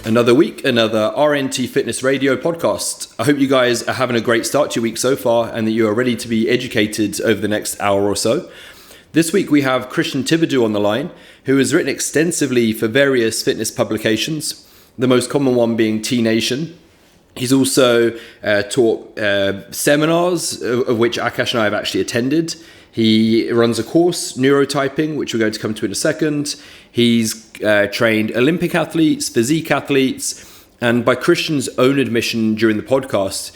Another week, another RNT Fitness Radio podcast. I hope you guys are having a great start to your week so far and that you are ready to be educated over the next hour or so. This week we have Christian Thibaudeau on the line, who has written extensively for various fitness publications, the most common one being T Nation. He's also taught seminars, of which Akash and I have actually attended. He runs a course, Neurotyping, which we're going to come to in a second. He's trained Olympic athletes, physique athletes, and by Christian's own admission during the podcast,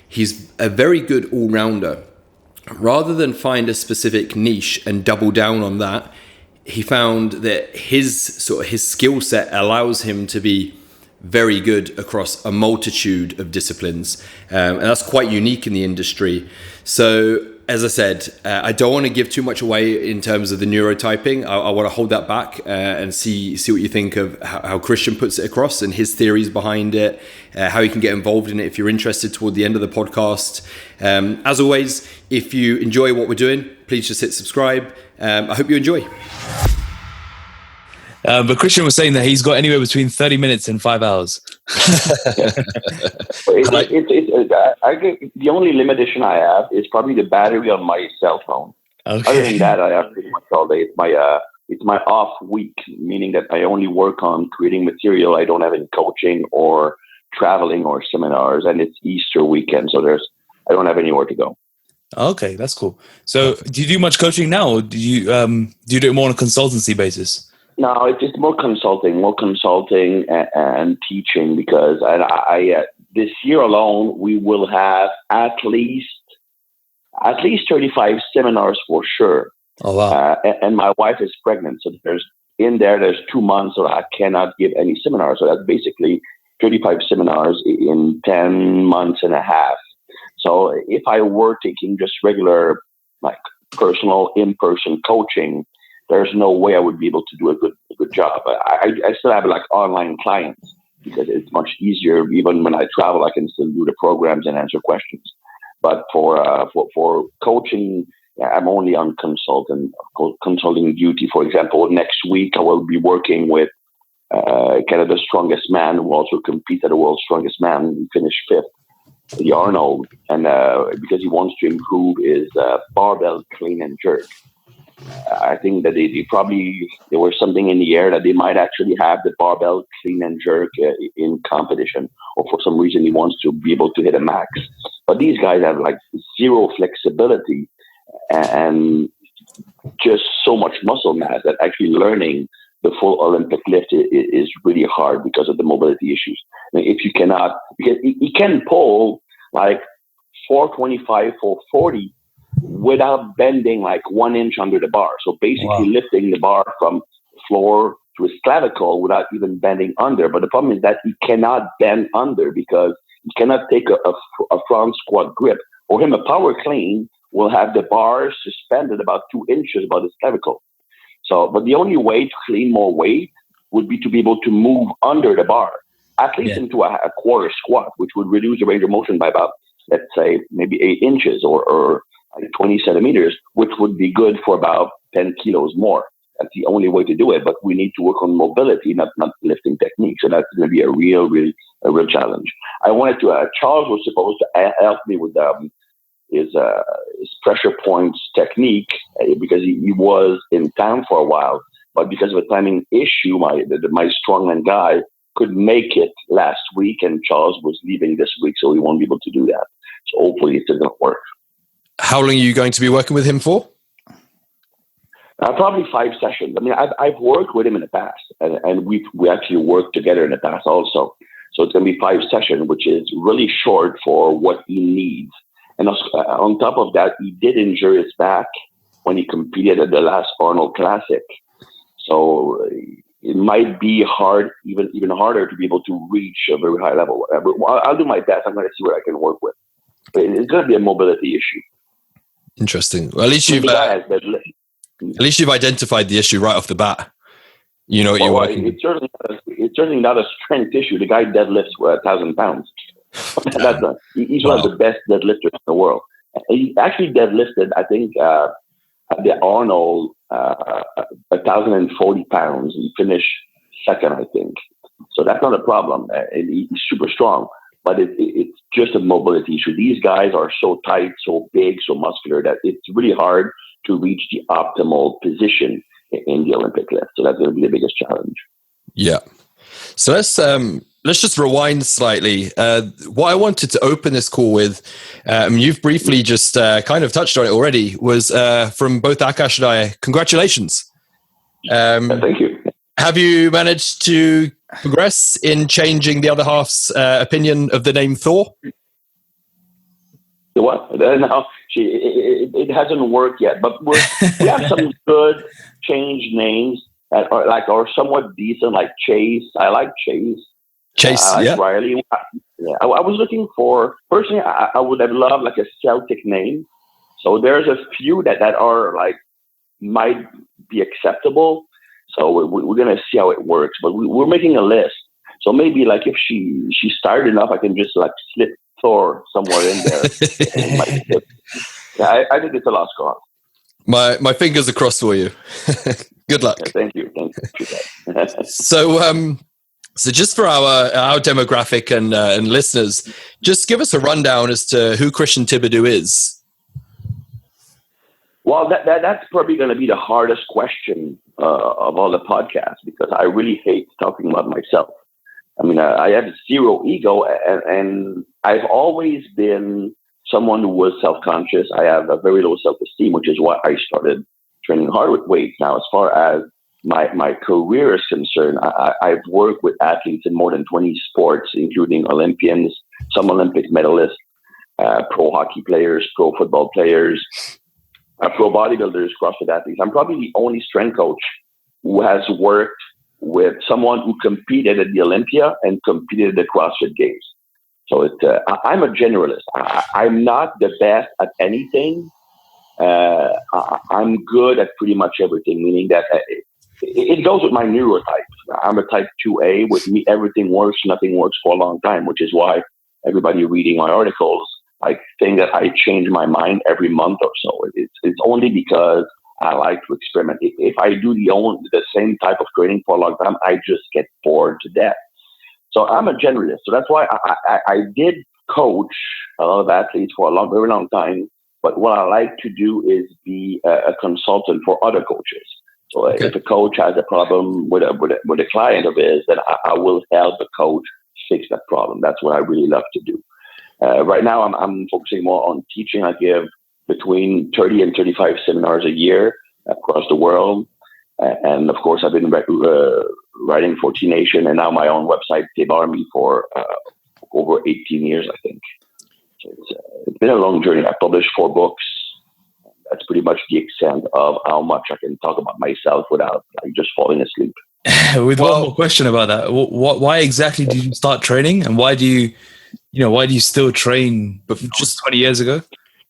he's a very good all-rounder. Rather than find a specific niche and double down on that, he found that his skill set allows him to be very good across a multitude of disciplines, and that's quite unique in the industry. So, as I said, I don't want to give too much away in terms of the neurotyping. I want to hold that back and see what you think of how Christian puts it across and his theories behind it, how you can get involved in it if you're interested toward the end of the podcast. As always, if you enjoy what we're doing, please just hit subscribe. I hope you enjoy. But Christian was saying that he's got anywhere between 30 minutes and 5 hours. I think the only limitation I have is probably the battery on my cell phone. Okay. Other than that, I have pretty much all day. It's my off week, meaning that I only work on creating material. I don't have any coaching or traveling or seminars, and it's Easter weekend, so I don't have anywhere to go. Okay, that's cool. So, do you do much coaching now, or do you do it more on a consultancy basis? No, it's just more consulting and teaching, because I this year alone we will have at least 35 seminars for sure. Oh wow! And my wife is pregnant, so there's 2 months where I cannot give any seminars. So that's basically 35 seminars in 10 months and a half. So if I were taking just regular personal in-person coaching, there's no way I would be able to do a good job. I still have online clients because it's much easier. Even when I travel, I can still do the programs and answer questions. But for coaching, I'm only on consulting duty. For example, next week I will be working with Canada's strongest man, who also competes at the world's strongest man. He finished 5th, the Arnold, and because he wants to improve his barbell clean and jerk. I think that there was something in the air that they might actually have the barbell clean and jerk in competition, or for some reason he wants to be able to hit a max. But these guys have zero flexibility and just so much muscle mass that actually learning the full Olympic lift is really hard because of the mobility issues. I mean, if you cannot, because he can pull 425, 440 without bending 1 inch under the bar. So basically lifting the bar from floor to his clavicle without even bending under. But the problem is that he cannot bend under because he cannot take a front squat grip. For him, a power clean will have the bar suspended about 2 inches above his clavicle. So, but the only way to clean more weight would be to be able to move under the bar, at least into a quarter squat, which would reduce the range of motion by about, let's say, maybe 8 inches or 20 centimeters, which would be good for about 10 kilos more. That's the only way to do it. But we need to work on mobility, not lifting technique. So that's going to be a real challenge. I wanted to, Charles was supposed to help me with his pressure points technique because he was in town for a while. But because of a timing issue, my strongman guy couldn't make it last week, and Charles was leaving this week, so he won't be able to do that. So hopefully it's going to work. How long are you going to be working with him for? Probably 5 sessions. I mean, I've worked with him in the past, and we actually worked together in the past also. So it's going to be 5 sessions, which is really short for what he needs. And on top of that, he did injure his back when he competed at the last Arnold Classic. So it might be hard, even harder to be able to reach a very high level. I'll do my best. I'm going to see what I can work with. But it's going to be a mobility issue. Interesting. Well, at least you've identified the issue right off the bat. You know what you're working with. It's certainly not a strength issue. The guy deadlifts 1,000 pounds. He's one of the best deadlifters in the world. He actually deadlifted, I think, at the Arnold, 1,040 pounds. He finished second, I think. So that's not a problem. And he's super strong, but it's just a mobility issue. These guys are so tight, so big, so muscular that it's really hard to reach the optimal position in the Olympic lift. So that's going to be the biggest challenge. Yeah. So let's just rewind slightly. What I wanted to open this call with, you've briefly just kind of touched on it already, was from both Akash and I, congratulations. Thank you. Have you managed to progress in changing the other half's opinion of the name Thor? The what? No, it hasn't worked yet, but we have some good change names that are somewhat decent, like Chase. I like Chase. Chase, I like yeah. Riley. Yeah, I was looking for, personally, I would have loved like a Celtic name. So there's a few that are like, might be acceptable. So we're going to see how it works, but we're making a list. So maybe like if she's tired enough, I can just like slip Thor somewhere in there. Yeah, I think it's a lost cause. My fingers are crossed for you. Good luck. Yeah, thank you. So just for our demographic and listeners, just give us a rundown as to who Christian Thibaudeau is. Well, that's probably going to be the hardest question of all the podcasts, because I really hate talking about myself. I mean, I have zero ego, and I've always been someone who was self-conscious. I have a very low self-esteem, which is why I started training hard with weights. Now, as far as my career is concerned, I've worked with athletes in more than 20 sports, including Olympians, some Olympic medalists, pro hockey players, pro football players, pro bodybuilders, CrossFit athletes. I'm probably the only strength coach who has worked with someone who competed at the Olympia and competed at the CrossFit Games. So I'm a generalist. I'm not the best at anything. I'm good at pretty much everything, meaning that it goes with my neurotype. I'm a type 2A. With me, everything works, nothing works for a long time, which is why everybody reading my articles, I think that I change my mind every month or so. It's only because I like to experiment. If I do the same type of training for a long time, I just get bored to death. So I'm a generalist. So that's why I did coach a lot of athletes for a very long time. But what I like to do is be a consultant for other coaches. So if a coach has a problem with a client of his, then I will help the coach fix that problem. That's what I really love to do. Right now, I'm focusing more on teaching. I give between 30 and 35 seminars a year across the world. And of course, I've been writing for T Nation and now my own website, Thibaudeau, for over 18 years, I think. So it's been a long journey. I published 4 books. That's pretty much the extent of how much I can talk about myself without just falling asleep. With one more question about that, why exactly did you start training, and why do you still train just 20 years ago?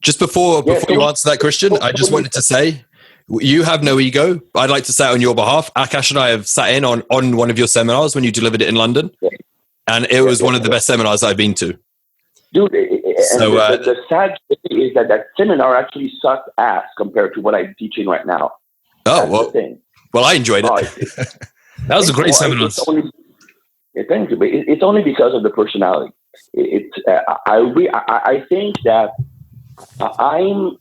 Just before you answer that, Christian, I just wanted to say, you have no ego. I'd like to say it on your behalf. Akash and I have sat in on one of your seminars when you delivered it in London, and it was one of the best seminars I've been to. Dude, the sad thing is that seminar actually sucked ass compared to what I'm teaching right now. Oh, well, I enjoyed it. That was a great seminar. Thank you. But it's only because of the personality. I think that I'm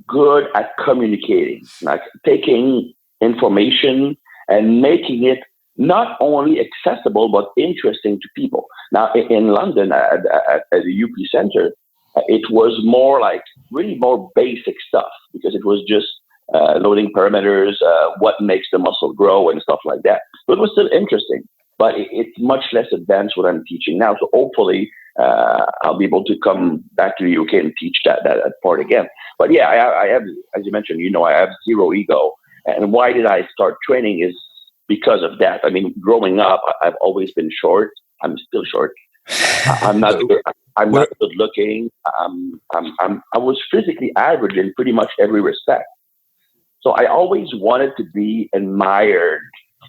good at communicating, like taking information and making it not only accessible, but interesting to people. Now, in London, at the UP Center, it was really more basic stuff, because it was just loading parameters, what makes the muscle grow and stuff like that. But it was still interesting, but it's much less advanced what I'm teaching now. So hopefully I'll be able to come back to the UK and teach that part again. But yeah, I have, as you mentioned, I have zero ego. And why did I start training is because of that. I mean, growing up, I've always been short. I'm still short. I'm not good looking. I was physically average in pretty much every respect. So I always wanted to be admired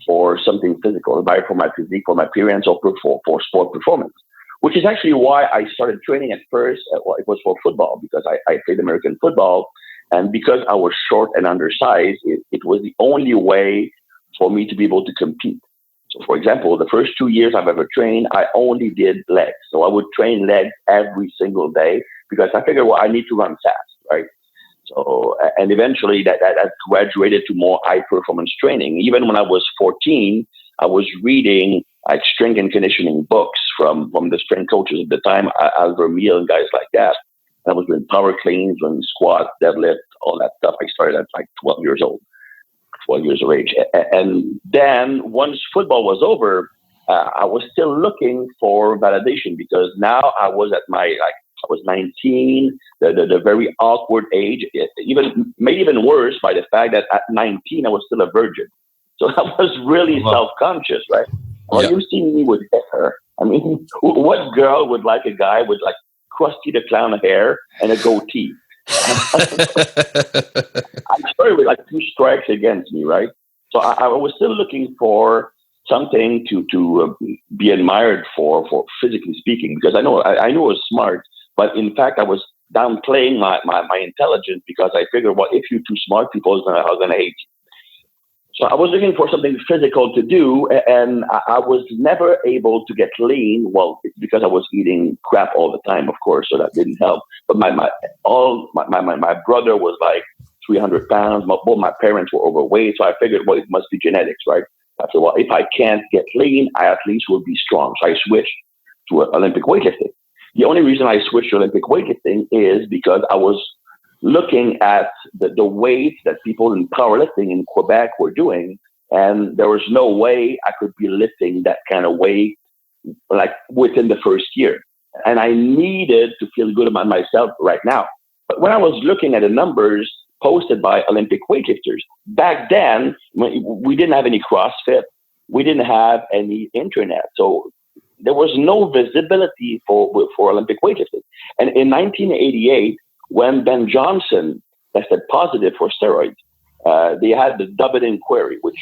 for something physical, admired for my physique, for my appearance, or for sport performance, which is actually why I started training at first. It was for football, because I played American football. And because I was short and undersized, it was the only way for me to be able to compete. So, for example, the first 2 years I've ever trained, I only did legs. So I would train legs every single day because I figured, well, I need to run fast, right? So, and eventually that graduated to more high performance training. Even when I was 14, I was reading like strength and conditioning books from the strength coaches at the time, Al Vermeil and guys like that. I was doing power cleans, doing squat, deadlift, all that stuff. I started at like 12 years of age. And then once football was over, I was still looking for validation because now I was at I was 19, the very awkward age. It made even worse by the fact that at 19 I was still a virgin. So I was really self-conscious, right? Well, you see me with hair. I mean, what girl would like a guy with like Krusty the Clown hair and a goatee? I started with like 2 strikes against me, right? So I was still looking for something to be admired for physically speaking, because I knew I was smart, but in fact I was downplaying my intelligence because I figured, well, if you're too smart, people are gonna hate you. So I was looking for something physical to do, and I was never able to get lean. Well, it's because I was eating crap all the time, of course, so that didn't help. But my brother was like 300 pounds. Both my parents were overweight, so I figured, well, it must be genetics, right? I said, well, if I can't get lean, I at least will be strong. So I switched to Olympic weightlifting. The only reason I switched to Olympic weightlifting is because I was looking at the weight that people in powerlifting in Quebec were doing, and there was no way I could be lifting that kind of weight like within the first year. And I needed to feel good about myself right now. But when I was looking at the numbers posted by Olympic weightlifters, back then, we didn't have any CrossFit. We didn't have any internet. So there was no visibility for Olympic weightlifting. And in 1988, when Ben Johnson tested positive for steroids, they had the double inquiry, which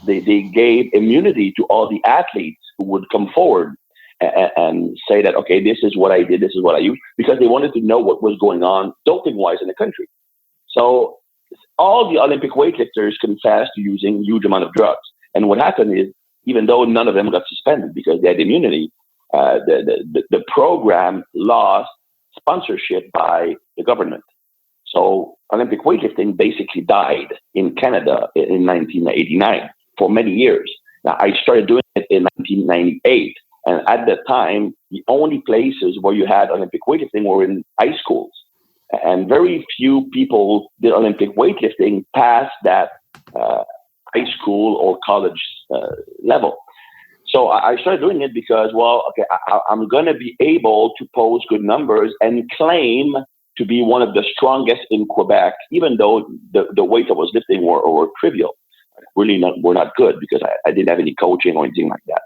they gave immunity to all the athletes who would come forward and say that, okay, this is what I did, this is what I used, because they wanted to know what was going on doping-wise in the country. So all the Olympic weightlifters confessed to using a huge amount of drugs. And what happened is, even though none of them got suspended because they had immunity, the program lost sponsorship by the government. So Olympic weightlifting basically died in Canada in 1989 for many years. Now, I started doing it in 1998. And at that time, the only places where you had Olympic weightlifting were in high schools. And very few people did Olympic weightlifting past that high school or college level. So I started doing it because, well, okay, I'm going to be able to post good numbers and claim to be one of the strongest in Quebec, even though the weights I was lifting were trivial. Really were not good because I didn't have any coaching or anything like that.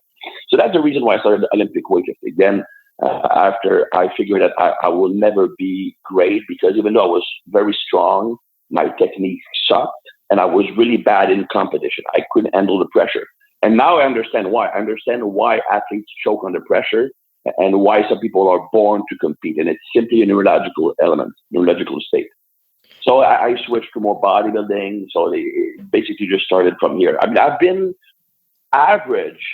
So that's the reason why I started Olympic weightlifting. Then after I figured that I will never be great, because even though I was very strong, my technique sucked and I was really bad in competition. I couldn't handle the pressure. And now I understand why. I understand why athletes choke under pressure and why some people are born to compete. And it's simply a neurological element, neurological state. So I switched to more bodybuilding. So it basically just started from here. I mean, I've been average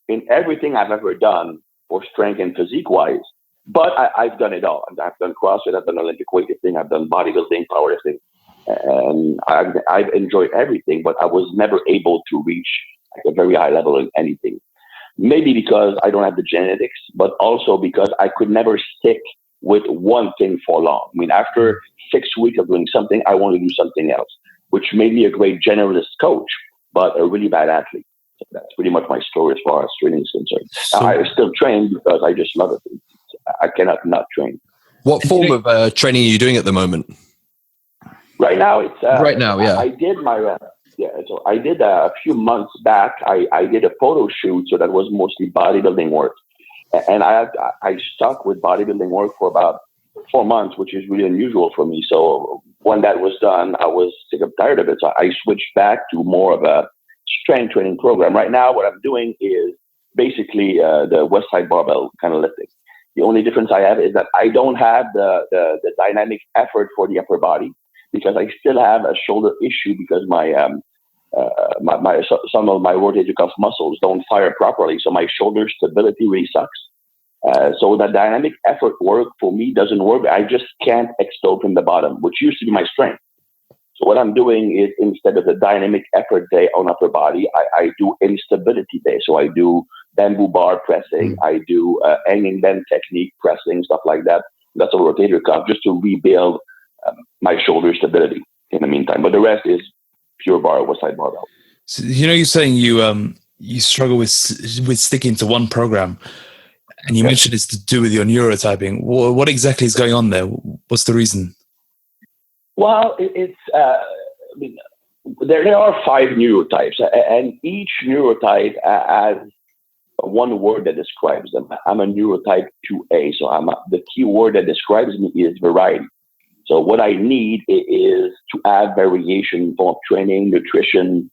in everything I've ever done for strength and physique-wise, but I've done it all. I've done CrossFit, I've done Olympic weightlifting, I've done bodybuilding, powerlifting, and I've enjoyed everything, but I was never able to reach like a very high level in anything. Maybe because I don't have the genetics, but also because I could never stick with one thing for long. I mean, after 6 weeks of doing something, I want to do something else, which made me a great generalist coach, but a really bad athlete. So that's pretty much my story as far as training is concerned. So, I still train because I just love it. I cannot not train. What form of training are you doing at the moment? Right now, it's right now. Yeah, I did my so I did a few months back. I did a photo shoot, so that was mostly bodybuilding work, and I stuck with bodybuilding work for about 4 months, which is really unusual for me. So when that was done, I was sick of tired of it. So I switched back to more of a strength training program. Right now, what I'm doing is basically the West Side barbell kind of lifting. The only difference I have is that I don't have the dynamic effort for the upper body, because I still have a shoulder issue because my some of my rotator cuff muscles don't fire properly, so my shoulder stability really sucks. So the dynamic effort work for me doesn't work. I just can't explode from the bottom, which used to be my strength. So what I'm doing is, instead of the dynamic effort day on upper body, I do instability day. So I do bamboo bar pressing, I do hanging bend technique pressing, stuff like that. That's a rotator cuff, just to rebuild my shoulder stability in the meantime. But the rest is pure bar with side barbell. So, you're saying you struggle with sticking to one program, and you mentioned it's to do with your neurotyping. What exactly is going on there? What's the reason? Well, there are 5 neurotypes, and each neurotype has one word that describes them. I'm a neurotype 2A, so the key word that describes me is variety. So what I need is to add variation for training, nutrition,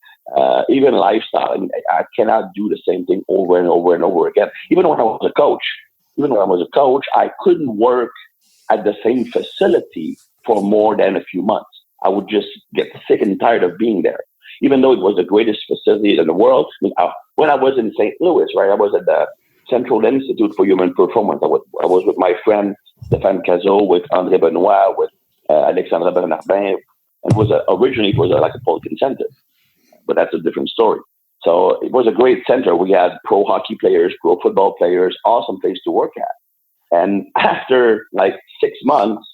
even lifestyle. I mean, I cannot do the same thing over and over and over again. Even when I was a coach, I couldn't work at the same facility for more than a few months. I would just get sick and tired of being there, even though it was the greatest facility in the world. I mean, when I was in St. Louis, right, I was at the Central Institute for Human Performance. I was with my friend Stéphane Cazot, with André Benoit, with Alexandre Bernardin. Originally it was like a Polkin center, but that's a different story. So it was a great center. We had pro hockey players, pro football players, awesome place to work at. And after like 6 months,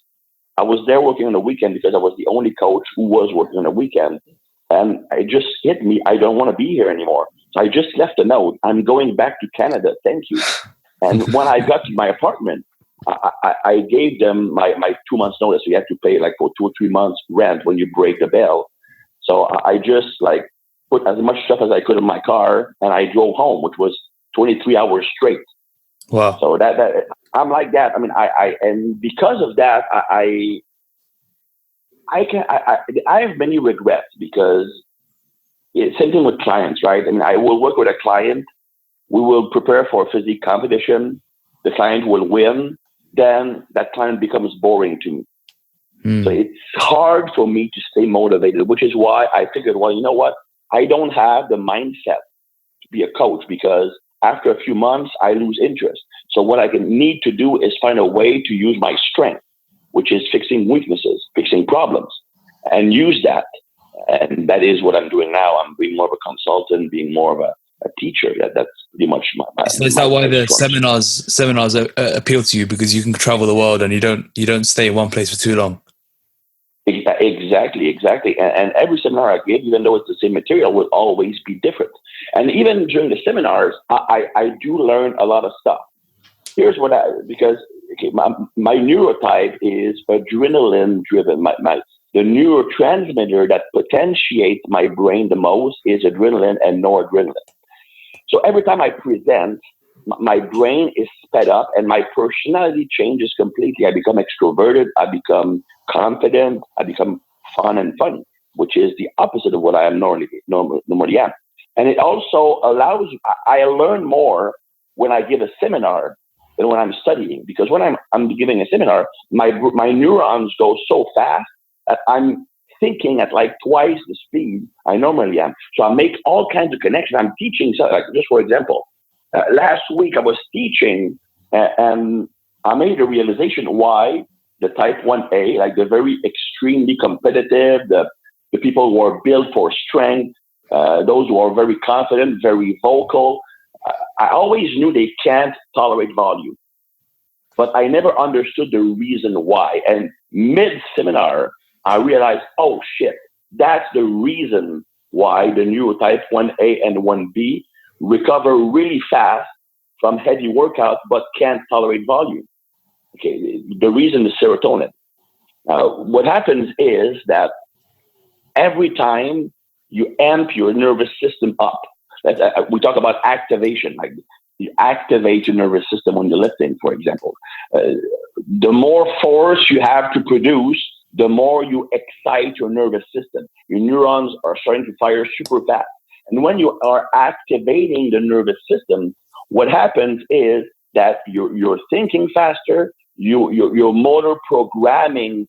I was there working on the weekend because I was the only coach who was working on the weekend. And it just hit me, I don't want to be here anymore. So I just left a note. I'm going back to Canada. Thank you. And when I got to my apartment, I gave them my 2 months notice. So you have to pay like for 2 or 3 months rent when you break the bell. So I just like put as much stuff as I could in my car, and I drove home, which was 23 hours straight. Wow. So that I'm like that. I mean, and because of that, I have many regrets, because it's same thing with clients, right? I mean, I will work with a client, we will prepare for a physique competition, the client will win, then that client becomes boring to me. So it's hard for me to stay motivated, which is why I figured, well, you know what? I don't have the mindset to be a coach, because after a few months, I lose interest. So what I need to do is find a way to use my strength, which is fixing weaknesses, fixing problems, and use that. And that is what I'm doing now. I'm being more of a consultant, being more of a teacher. That's pretty much my. So is that why the seminars appeal to you, because you can travel the world and you don't stay in one place for too long? Exactly. And every seminar I give, even though it's the same material, will always be different. And even during the seminars, I do learn a lot of stuff. Here's what because my neurotype is adrenaline driven. The neurotransmitter that potentiates my brain the most is adrenaline and noradrenaline. So every time I present, my brain is sped up and my personality changes completely. I become extroverted, I become confident, I become fun and funny, which is the opposite of what I am normally am. And it also allows, I learn more when I give a seminar than when I'm studying, because when I'm giving a seminar, my neurons go so fast that I'm thinking at like twice the speed I normally am. So I make all kinds of connections. I'm teaching, like just for example, last week I was teaching and I made a realization why the type 1A, like the very extremely competitive, the people who are built for strength, those who are very confident, very vocal, I always knew they can't tolerate volume, but I never understood the reason why. And mid-seminar, I realized, oh shit, that's the reason why the neurotype 1A and 1B recover really fast from heavy workout, but can't tolerate volume. Okay, the reason is serotonin. What happens is that every time you amp your nervous system up, we talk about activation, like you activate your nervous system when you're lifting, for example. The more force you have to produce, the more you excite your nervous system. Your neurons are starting to fire super fast. And when you are activating the nervous system, what happens is that you're thinking faster, your motor programming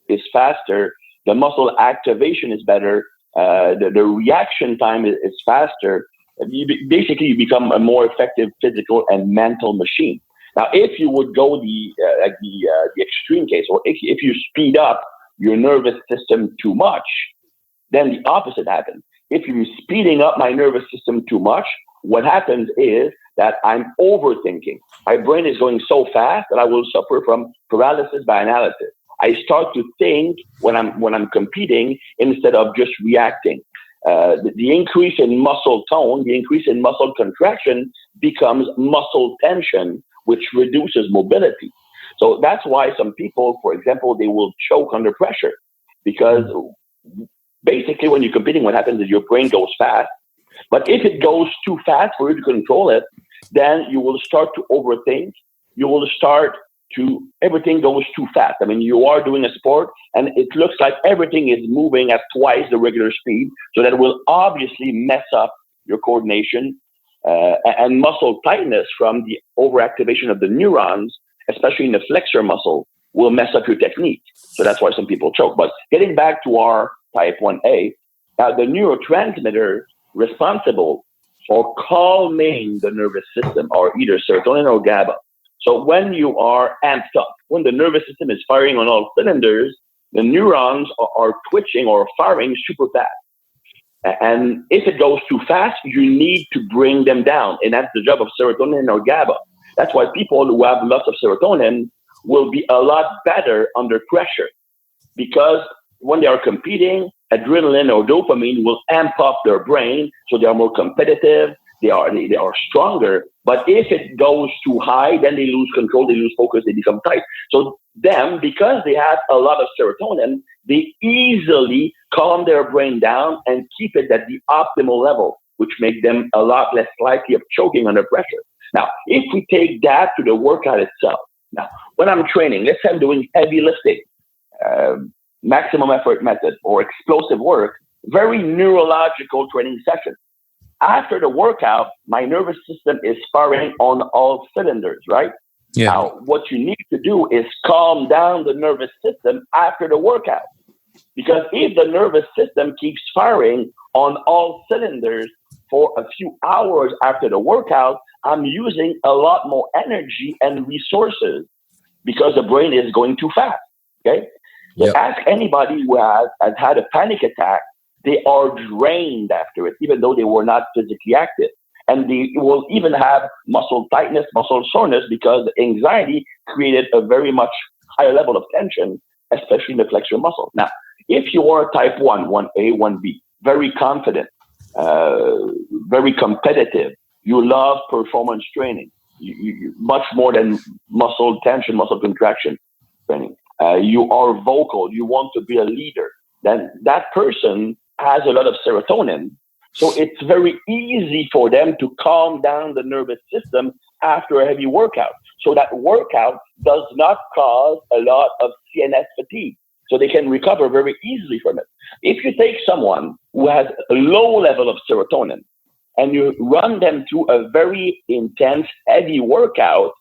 is faster, the muscle activation is better, the reaction time is faster. Basically, you become a more effective physical and mental machine. Now, if you would go the extreme case, or if you speed up your nervous system too much, then the opposite happens. If you're speeding up my nervous system too much, what happens is that I'm overthinking. My brain is going so fast that I will suffer from paralysis by analysis. I start to think when I'm competing instead of just reacting. The increase in muscle tone, the increase in muscle contraction becomes muscle tension, which reduces mobility. So that's why some people, for example, they will choke under pressure, because basically when you're competing, what happens is your brain goes fast. But if it goes too fast for you to control it, then you will start to overthink. You will start to, everything goes too fast. I mean, you are doing a sport and it looks like everything is moving at twice the regular speed. So that will obviously mess up your coordination and muscle tightness from the overactivation of the neurons, especially in the flexor muscle, will mess up your technique. So that's why some people choke. But getting back to our type 1A, the neurotransmitter responsible for calming the nervous system are either serotonin or GABA. So when you are amped up, when the nervous system is firing on all cylinders, the neurons are twitching or firing super fast. And if it goes too fast, you need to bring them down. And that's the job of serotonin or GABA. That's why people who have lots of serotonin will be a lot better under pressure, because when they are competing, adrenaline or dopamine will amp up their brain, so they are more competitive, they are stronger. But if it goes too high, then they lose control, they lose focus, they become tight. So them, because they have a lot of serotonin, they easily calm their brain down and keep it at the optimal level, which makes them a lot less likely of choking under pressure. Now, if we take that to the workout itself, now, when I'm training, let's say I'm doing heavy lifting, maximum effort method, or explosive work, very neurological training session. After the workout, my nervous system is firing on all cylinders, right? Yeah. Now, what you need to do is calm down the nervous system after the workout. Because if the nervous system keeps firing on all cylinders for a few hours after the workout, I'm using a lot more energy and resources because the brain is going too fast, okay? Yep. Ask anybody who has had a panic attack, they are drained after it, even though they were not physically active. And they will even have muscle tightness, muscle soreness, because anxiety created a very much higher level of tension, especially in the flexor muscle. Now, if you are type 1, 1A, 1B, very confident, very competitive, you love performance training, you much more than muscle tension, muscle contraction training. You are vocal, you want to be a leader, then that person has a lot of serotonin. So it's very easy for them to calm down the nervous system after a heavy workout. So that workout does not cause a lot of CNS fatigue. So they can recover very easily from it. If you take someone who has a low level of serotonin and you run them through a very intense, heavy workout,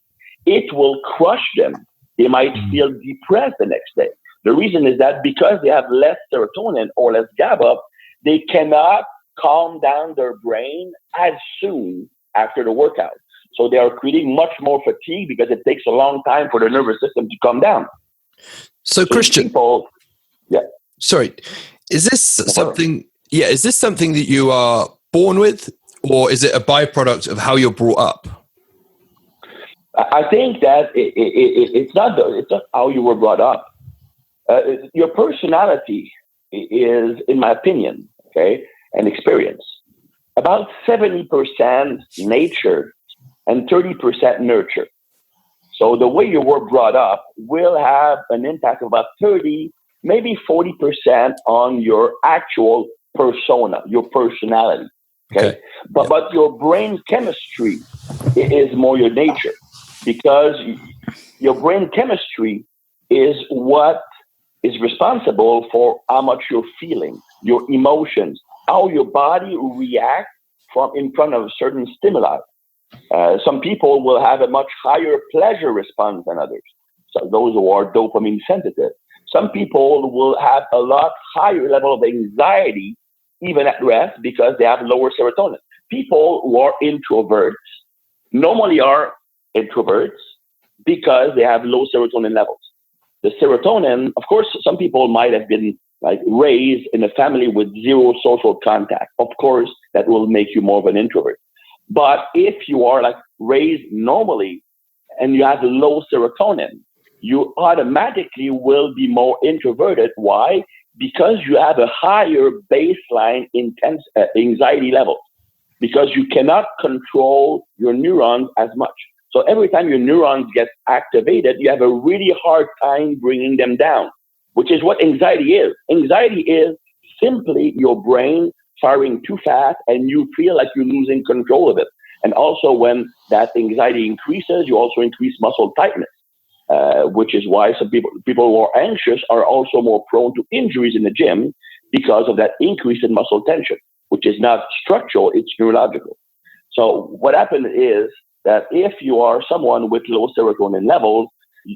it will crush them. They might feel depressed the next day. The reason is that because they have less serotonin or less GABA, they cannot calm down their brain as soon after the workout. So they are creating much more fatigue because it takes a long time for the nervous system to calm down. So Christian, people, sorry, is this something that you are born with, or is it a byproduct of how you're brought up? I think that it's not how you were brought up. Your personality is, in my opinion, and experience, about 70% nature and 30% nurture. So the way you were brought up will have an impact of about 30, maybe 40% on your actual persona, your personality. Okay. But your brain chemistry is more your nature, because your brain chemistry is what is responsible for how much you're feeling, your emotions, how your body reacts in front of certain stimuli. Some people will have a much higher pleasure response than others. So those who are dopamine sensitive. Some people will have a lot higher level of anxiety even at rest because they have lower serotonin. People who are introverts normally are introverts because they have low serotonin levels. The serotonin, of course, some people might have been like raised in a family with zero social contact. Of course, that will make you more of an introvert. But if you are like raised normally and you have low serotonin, you automatically will be more introverted. Why? Because you have a higher baseline intense anxiety level, because you cannot control your neurons as much. So every time your neurons get activated, you have a really hard time bringing them down, which is what anxiety is. Anxiety is simply your brain firing too fast and you feel like you're losing control of it. And also when that anxiety increases, you also increase muscle tightness, which is why some people who are anxious are also more prone to injuries in the gym because of that increase in muscle tension, which is not structural, it's neurological. So what happens is that if you are someone with low serotonin levels,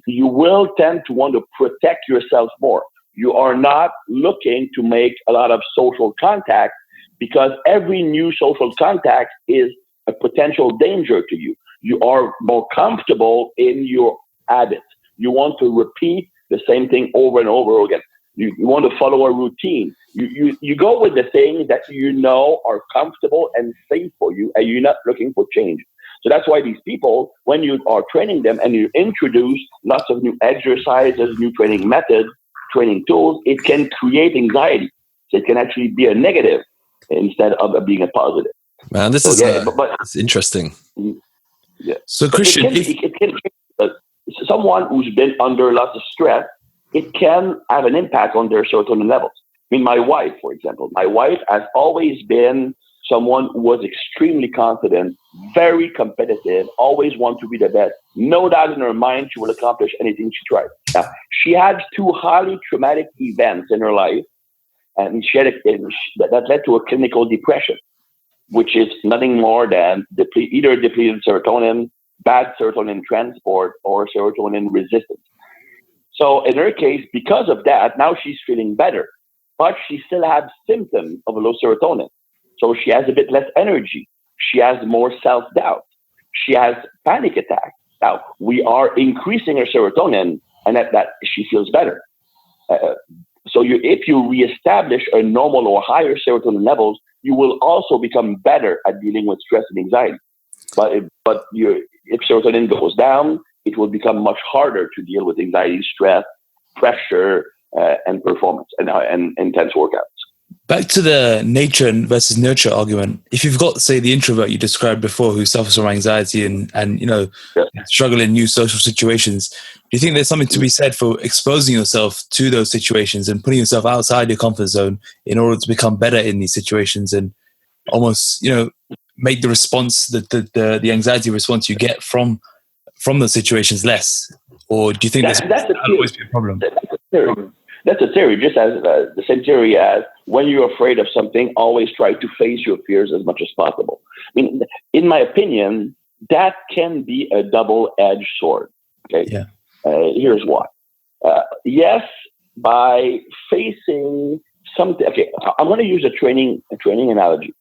you will tend to want to protect yourself more. You are not looking to make a lot of social contact because every new social contact is a potential danger to you. You are more comfortable in your habits. You want to repeat the same thing over and over again. You want to follow a routine. You go with the things that you know are comfortable and safe for you, and you're not looking for change. So that's why these people, when you are training them and you introduce lots of new exercises, new training methods, training tools, it can create anxiety. So it can actually be a negative instead of being a positive. Man, this is it's interesting. Yeah. So Christian, someone who's been under lots of stress, it can have an impact on their serotonin levels. I mean, my wife, for example, has always been someone who was extremely confident, very competitive, always want to be the best. No doubt in her mind, she will accomplish anything she tries. Now, she had two highly traumatic events in her life, and that led to a clinical depression, which is nothing more than either depleted serotonin, bad serotonin transport, or serotonin resistance. So in her case, because of that, now she's feeling better, but she still has symptoms of low serotonin. So she has a bit less energy. She has more self-doubt. She has panic attacks. Now, we are increasing her serotonin, and that she feels better. So if you reestablish a normal or higher serotonin levels, you will also become better at dealing with stress and anxiety. But if serotonin goes down, it will become much harder to deal with anxiety, stress, pressure, and performance and intense workouts. Back to the nature versus nurture argument. If you've got, say, the introvert you described before who suffers from anxiety and struggle in new social situations, do you think there's something to be said for exposing yourself to those situations and putting yourself outside your comfort zone in order to become better in these situations and almost, make the response, the anxiety response you get from those situations less? Or do you think that'll always be a problem? That's a theory, just as the same theory as when you're afraid of something, always try to face your fears as much as possible. I mean, in my opinion, that can be a double-edged sword. Okay, yeah. Here's why. Yes, by facing something. Okay, I'm going to use a training analogy.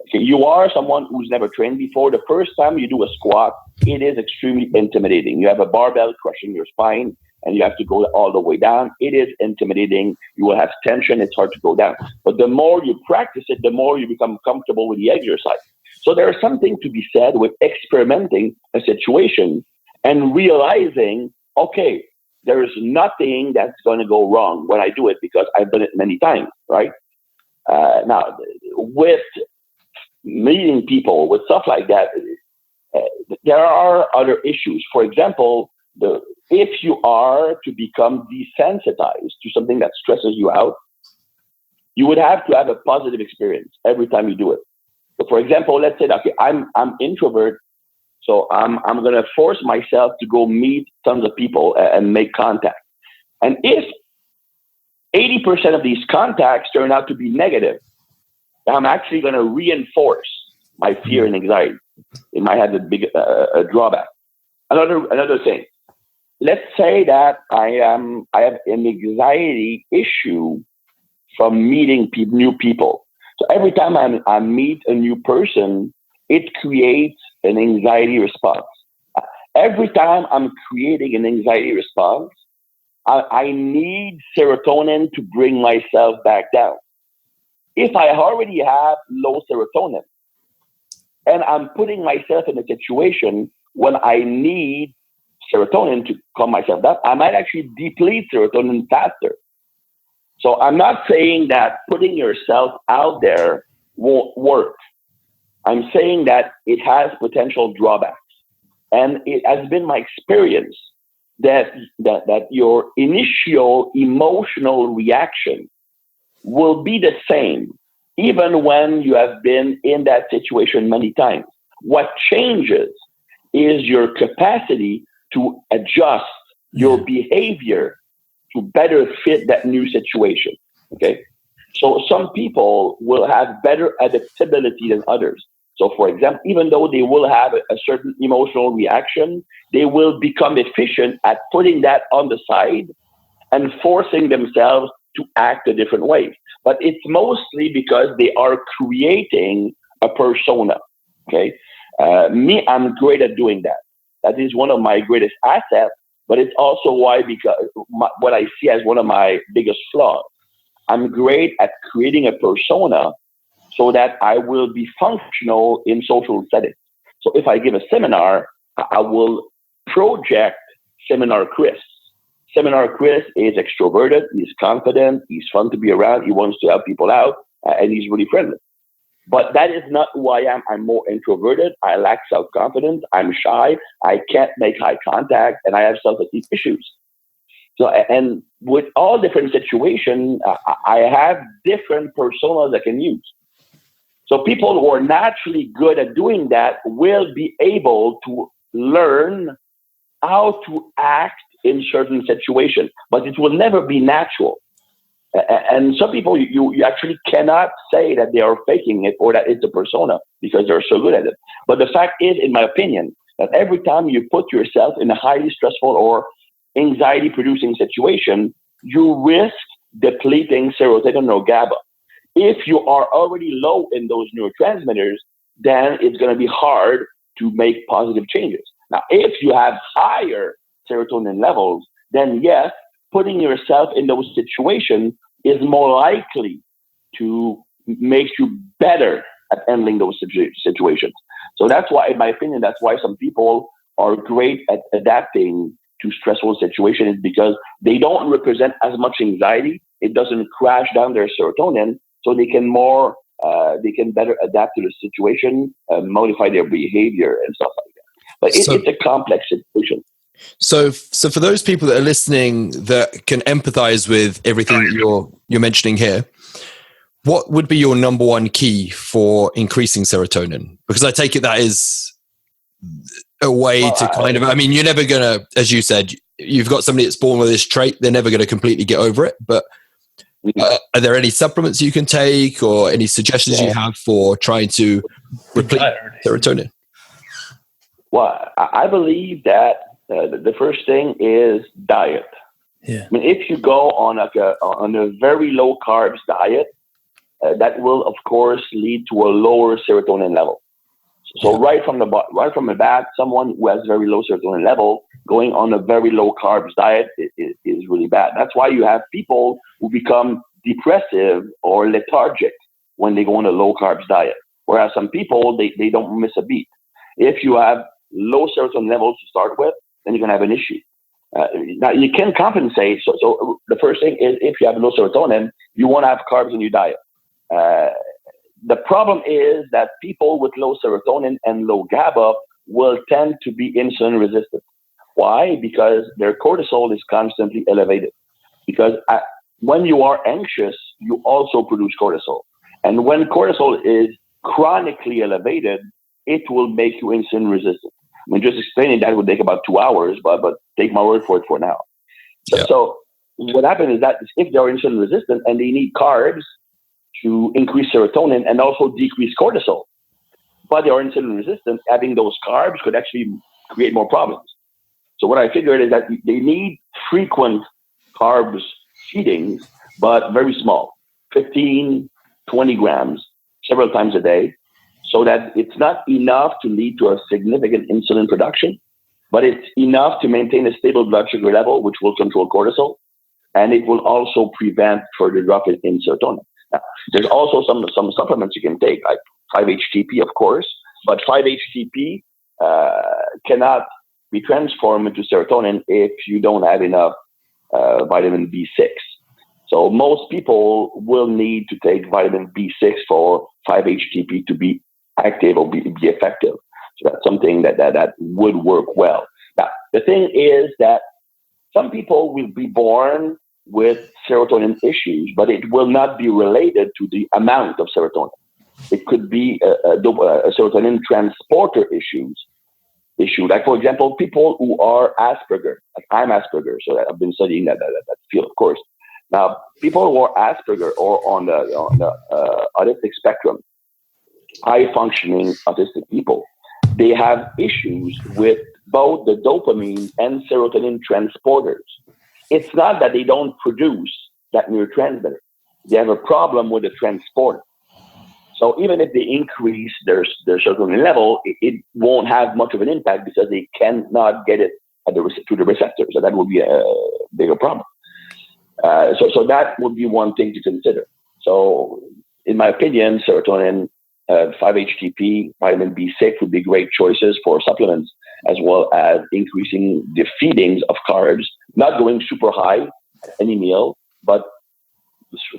Okay, you are someone who's never trained before. The first time you do a squat, it is extremely intimidating. You have a barbell crushing your spine, and you have to go all the way down. It is intimidating. You will have tension. It's hard to go down. But the more you practice it, the more you become comfortable with the exercise. So there is something to be said with experimenting a situation and realizing, okay, there is nothing that's going to go wrong when I do it because I've done it many times, right? Now, with meeting people, with stuff like that, there are other issues. For example, if you are to become desensitized to something that stresses you out, you would have to have a positive experience every time you do it. So for example, let's say, okay, I'm introvert, so I'm going to force myself to go meet tons of people and make contact. And if 80% of these contacts turn out to be negative, I'm actually going to reinforce my fear and anxiety. It might have a drawback. Another thing. Let's say that I have an anxiety issue from meeting new people. So every time I meet a new person, it creates an anxiety response. Every time I'm creating an anxiety response, I need serotonin to bring myself back down. If I already have low serotonin and I'm putting myself in a situation when I need serotonin to calm myself down, I might actually deplete serotonin faster. So I'm not saying that putting yourself out there won't work. I'm saying that it has potential drawbacks. And it has been my experience that your initial emotional reaction will be the same, even when you have been in that situation many times. What changes is your capacity to adjust your behavior to better fit that new situation. Okay. So some people will have better adaptability than others. So for example, even though they will have a certain emotional reaction, they will become efficient at putting that on the side and forcing themselves to act a different way. But it's mostly because they are creating a persona. Okay. Me, I'm great at doing that. That is one of my greatest assets, but it's also why, because what I see as one of my biggest flaws. I'm great at creating a persona so that I will be functional in social settings. So if I give a seminar, I will project Seminar Chris. Seminar Chris is extroverted, he's confident, he's fun to be around, he wants to help people out, and he's really friendly. But that is not who I am. I'm more introverted, I lack self-confidence, I'm shy, I can't make eye contact, and I have self-esteem issues. So, and with all different situations, I have different personas I can use. So people who are naturally good at doing that will be able to learn how to act in certain situations, but it will never be natural. And some people, you actually cannot say that they are faking it or that it's a persona because they're so good at it. But the fact is, in my opinion, that every time you put yourself in a highly stressful or anxiety-producing situation, you risk depleting serotonin or GABA. If you are already low in those neurotransmitters, then it's going to be hard to make positive changes. Now, if you have higher serotonin levels, then yes, putting yourself in those situations is more likely to make you better at handling those situations. So that's why, in my opinion, that's why some people are great at adapting to stressful situations, because they don't represent as much anxiety. It doesn't crash down their serotonin, so they can better adapt to the situation, modify their behavior and stuff like that. But it's a complex situation. So for those people that are listening that can empathize with everything that you're mentioning here, what would be your number one key for increasing serotonin? Because I take it that is a way to kind of, I mean, you're never going to, as you said, you've got somebody that's born with this trait, they're never going to completely get over it. But are there any supplements you can take or any suggestions you have for trying to replace serotonin? Well, I believe that the first thing is diet. Yeah. I mean, if you go on a very low carbs diet, that will of course lead to a lower serotonin level. So right from the bat, someone who has very low serotonin level going on a very low carbs diet is really bad. That's why you have people who become depressive or lethargic when they go on a low carbs diet. Whereas some people, they don't miss a beat. If you have low serotonin levels to start with, then you're going to have an issue. Now, you can compensate. So the first thing is, if you have low serotonin, you want to have carbs in your diet. The problem is that people with low serotonin and low GABA will tend to be insulin resistant. Why? Because their cortisol is constantly elevated. Because when you are anxious, you also produce cortisol. And when cortisol is chronically elevated, it will make you insulin resistant. I mean, just explaining that would take about 2 hours, but take my word for it for now. Yeah. So what happens is that if they're insulin resistant and they need carbs to increase serotonin and also decrease cortisol, but they are insulin resistant, having those carbs could actually create more problems. So what I figured is that they need frequent carbs feedings, but very small, 15, 20 grams several times a day, so that it's not enough to lead to a significant insulin production, but it's enough to maintain a stable blood sugar level, which will control cortisol, and it will also prevent further drop in serotonin. Now, there's also some supplements you can take, like 5-HTP, of course, but 5-HTP cannot be transformed into serotonin if you don't have enough vitamin B6. So most people will need to take vitamin B6 for 5-HTP to be active or be effective. So that's something that would work well. Now, the thing is that some people will be born with serotonin issues, but it will not be related to the amount of serotonin. It could be a serotonin transporter issue. Like, for example, people who are Asperger, like I'm Asperger, so I've been studying that field, of course. Now, people who are Asperger or on the autistic spectrum, high-functioning autistic people, they have issues with both the dopamine and serotonin transporters. It's not that they don't produce that neurotransmitter. They have a problem with the transporter. So even if they increase their serotonin level, it won't have much of an impact because they cannot get it to the receptor. So that would be a bigger problem. So that would be one thing to consider. So in my opinion, serotonin, 5-HTP, vitamin B6 would be great choices for supplements, as well as increasing the feedings of carbs, not going super high at any meal, but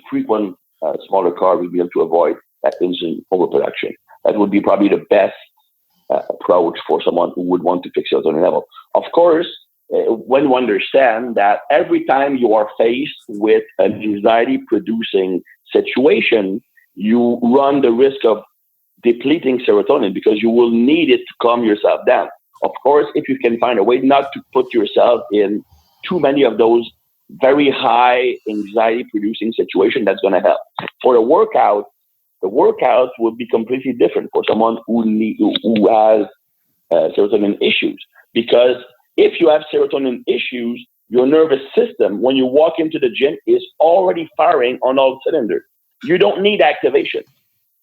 frequent smaller carbs will be able to avoid that insulin overproduction. That would be probably the best approach for someone who would want to fix serotonin level. Of course, when you understand that every time you are faced with an anxiety-producing situation, you run the risk of depleting serotonin because you will need it to calm yourself down. Of course, if you can find a way not to put yourself in too many of those very high anxiety-producing situations, that's going to help. For the workouts would be completely different for someone who has serotonin issues. Because if you have serotonin issues, your nervous system, when you walk into the gym, is already firing on all cylinders. You don't need activation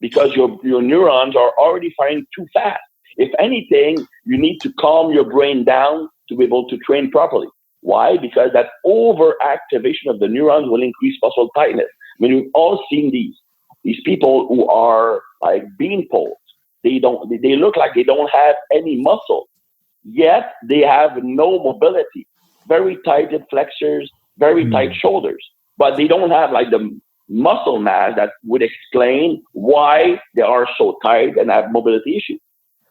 because your neurons are already firing too fast. If anything, you need to calm your brain down to be able to train properly. Why? Because that overactivation of the neurons will increase muscle tightness. I mean, we've all seen these people who are like bean poles. They look like they don't have any muscle, yet they have no mobility. Very tight hip flexors, very tight shoulders, but they don't have like the muscle mass that would explain why they are so tight and have mobility issues.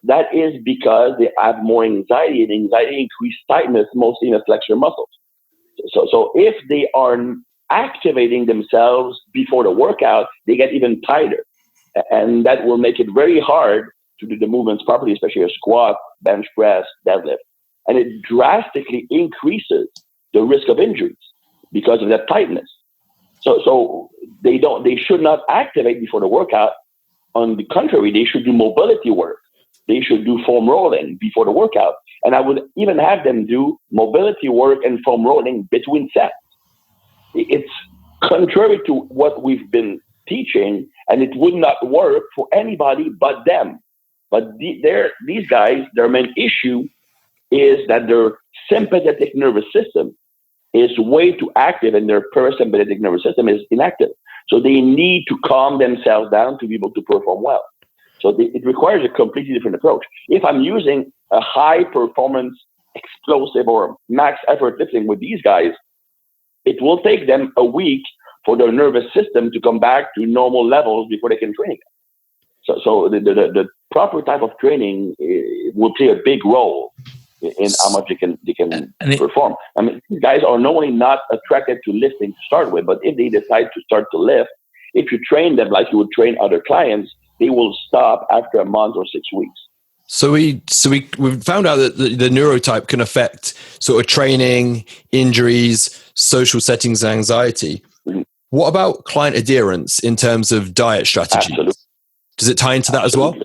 That is because they have more anxiety, and anxiety increases tightness, mostly in the flexor muscles. So if they are activating themselves before the workout, they get even tighter. And that will make it very hard to do the movements properly, especially a squat, bench press, deadlift. And it drastically increases the risk of injuries because of that tightness. So they should not activate before the workout. On the contrary, they should do mobility work. They should do foam rolling before the workout. And I would even have them do mobility work and foam rolling between sets. It's contrary to what we've been teaching, and it would not work for anybody but them. But these guys, their main issue is that their sympathetic nervous system is way too active and their parasympathetic nervous system is inactive. So they need to calm themselves down to be able to perform well. So it requires a completely different approach. If I'm using a high performance, explosive or max effort lifting with these guys, it will take them a week for their nervous system to come back to normal levels before they can train again. So the proper type of training will play a big role in how much they can perform. I mean, these guys are normally not attracted to lifting to start with, but if they decide to start to lift, if you train them like you would train other clients, they will stop after a month or 6 weeks. So we found out that the neurotype can affect sort of training, injuries, social settings, and anxiety. Mm-hmm. What about client adherence in terms of diet strategies? Absolutely. Does it tie into that as well?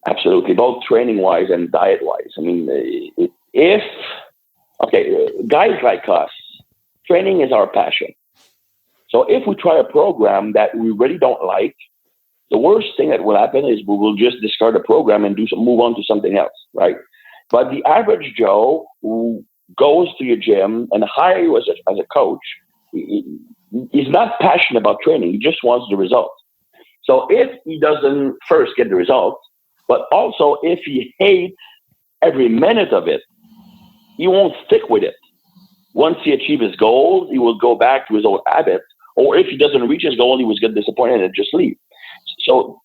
Absolutely, both training-wise and diet-wise. I mean, guys like us, training is our passion. So if we try a program that we really don't like, The worst thing that will happen is we will just discard the program and move on to something else, right? But the average Joe who goes to your gym and hire you as a coach, he's not passionate about training. He just wants the results. So if he doesn't first get the results, but also if he hates every minute of it, he won't stick with it. Once he achieves his goal, he will go back to his old habits. Or if he doesn't reach his goal, he was get disappointed and just leave. So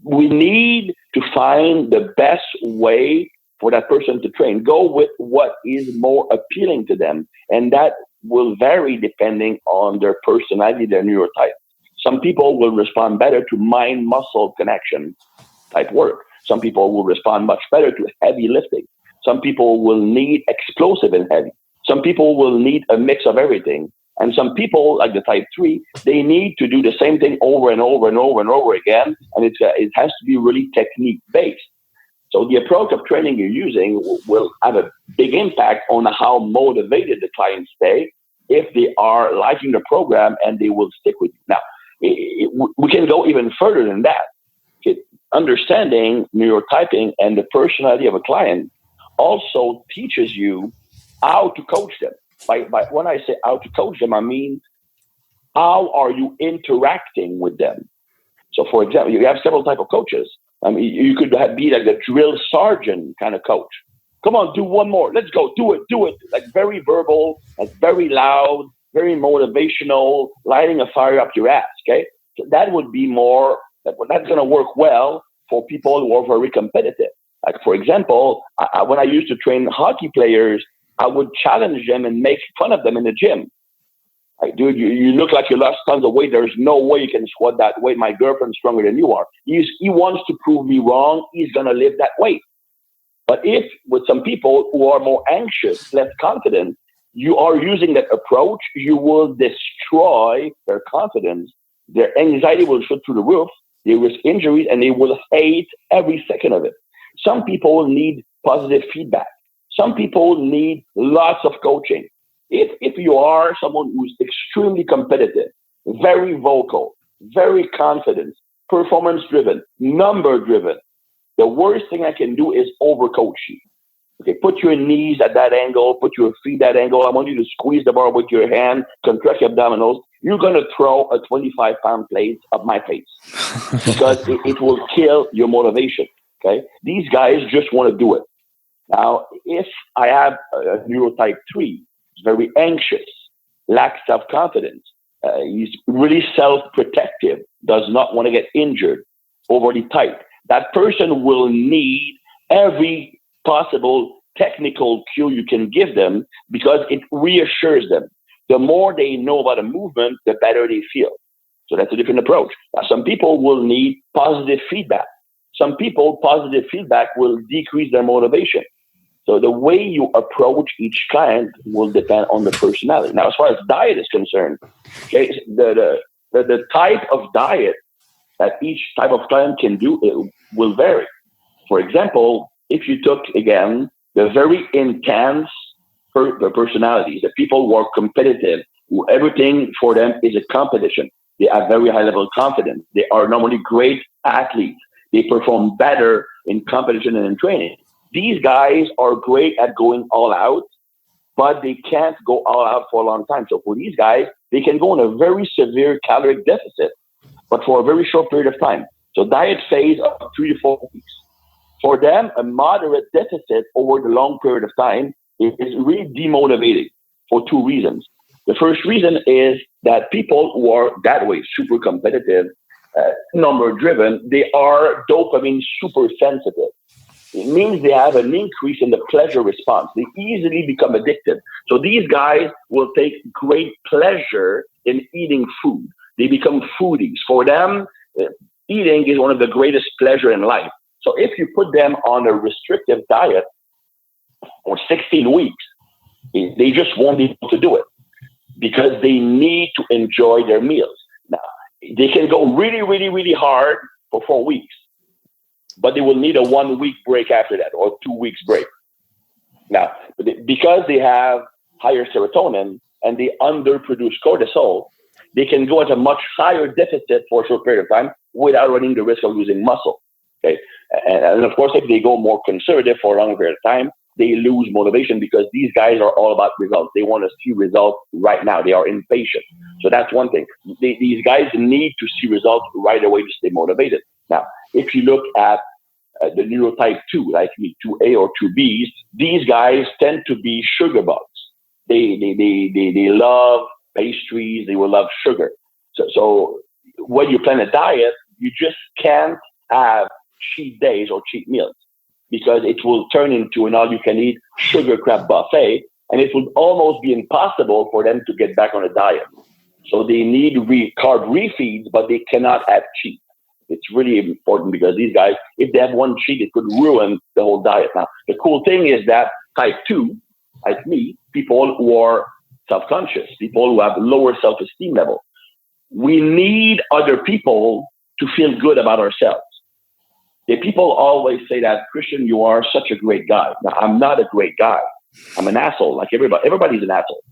we need to find the best way for that person to train. Go with what is more appealing to them. And that will vary depending on their personality, their neurotype. Some people will respond better to mind-muscle connection type work. Some people will respond much better to heavy lifting. Some people will need explosive and heavy. Some people will need a mix of everything. And some people, like the type 3, they need to do the same thing over and over and over and over again. And it has to be really technique-based. So the approach of training you're using will have a big impact on how motivated the clients stay if they are liking the program and they will stick with you. Now, we can go even further than that. Understanding neurotyping and the personality of a client also teaches you how to coach them. By when I say how to coach them, I mean how are you interacting with them. So, for example, you have several types of coaches. I mean, you could be like the drill sergeant kind of coach. Come on, do one more. Let's go. Do it. Like very verbal, like very loud, very motivational, lighting a fire up your ass. Okay, so that would be more. That's going to work well for people who are very competitive. Like, for example, when I used to train hockey players, I would challenge them and make fun of them in the gym. Like, dude, you look like you lost tons of weight. There's no way you can squat that weight. My girlfriend's stronger than you are. He wants to prove me wrong. He's going to lift that weight. But if with some people who are more anxious, less confident, you are using that approach, you will destroy their confidence. Their anxiety will shoot through the roof. They risk injuries and they will hate every second of it. Some people need positive feedback. Some people need lots of coaching. If you are someone who's extremely competitive, very vocal, very confident, performance-driven, number-driven, the worst thing I can do is overcoach you. Okay, put your knees at that angle, put your feet at that angle. I want you to squeeze the bar with your hand, contract your abdominals. You're going to throw a 25-pound plate at my face because it will kill your motivation. Okay, these guys just want to do it. Now, if I have a neurotype 3, very anxious, lacks self-confidence, he's really self-protective, does not want to get injured, overly tight, that person will need every possible technical cue you can give them because it reassures them. The more they know about a movement, the better they feel. So that's a different approach. Now, some people will need positive feedback. Some people, positive feedback will decrease their motivation. So the way you approach each client will depend on the personality. Now, as far as diet is concerned, okay, the type of diet that each type of client can do, it will vary. For example, if you took, again, the very intense personalities, the people who are competitive, who everything for them is a competition. They have very high level of confidence. They are normally great athletes. They perform better in competition and in training. These guys are great at going all out, but they can't go all out for a long time. So for these guys, they can go on a very severe caloric deficit, but for a very short period of time. So diet phase of 3 to 4 weeks. For them, a moderate deficit over the long period of time is really demotivating for 2 reasons. The first reason is that people who are that way, super competitive, number driven, they are dopamine super sensitive. It means they have an increase in the pleasure response. They easily become addicted. So these guys will take great pleasure in eating food. They become foodies. For them, eating is one of the greatest pleasure in life. So if you put them on a restrictive diet for 16 weeks, they just won't be able to do it because they need to enjoy their meals. Now, they can go really, really, really hard for 4 weeks, but they will need a 1 week break after that or 2 weeks break. Now, because they have higher serotonin and they underproduce cortisol, they can go at a much higher deficit for a short period of time, without running the risk of losing muscle. Okay, and of course, if they go more conservative for a longer period of time, they lose motivation because these guys are all about results. They want to see results right now. They are impatient. So that's one thing. These guys need to see results right away to stay motivated. Now, if you look at the neurotype 2, like me, 2A or 2Bs, these guys tend to be sugar bugs. They love pastries. They will love sugar. So when you plan a diet, you just can't have cheat days or cheat meals, because it will turn into an all-you-can-eat sugar crap buffet, and it will almost be impossible for them to get back on a diet. So they need carb refeeds, but they cannot have cheat. It's really important, because these guys, if they have one cheat, it could ruin the whole diet. Now, the cool thing is that type 2, like me, people who are self-conscious, people who have lower self-esteem level, we need other people to feel good about ourselves. People always say that, Christian, you are such a great guy. Now, I'm not a great guy. I'm an asshole, like everybody. Everybody's an asshole.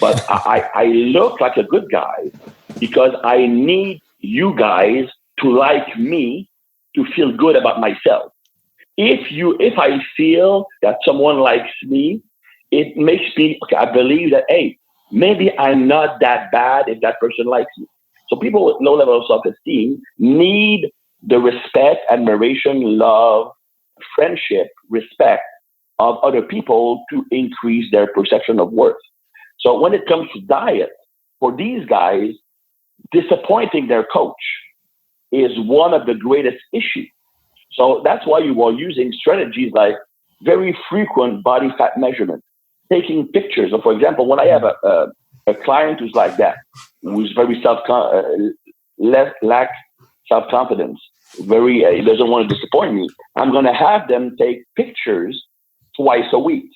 But I look like a good guy because I need you guys to like me to feel good about myself. If I feel that someone likes me, it makes me, I believe that, hey, maybe I'm not that bad if that person likes me. So people with low level of self-esteem need the respect, admiration, love, friendship, respect of other people to increase their perception of worth. So when it comes to diet, for these guys, disappointing their coach is one of the greatest issues. So that's why you are using strategies like very frequent body fat measurement, taking pictures. So for example, when I have a client who's like that, who's very lack self-confidence, he doesn't want to disappoint me, I'm going to have them take pictures twice a week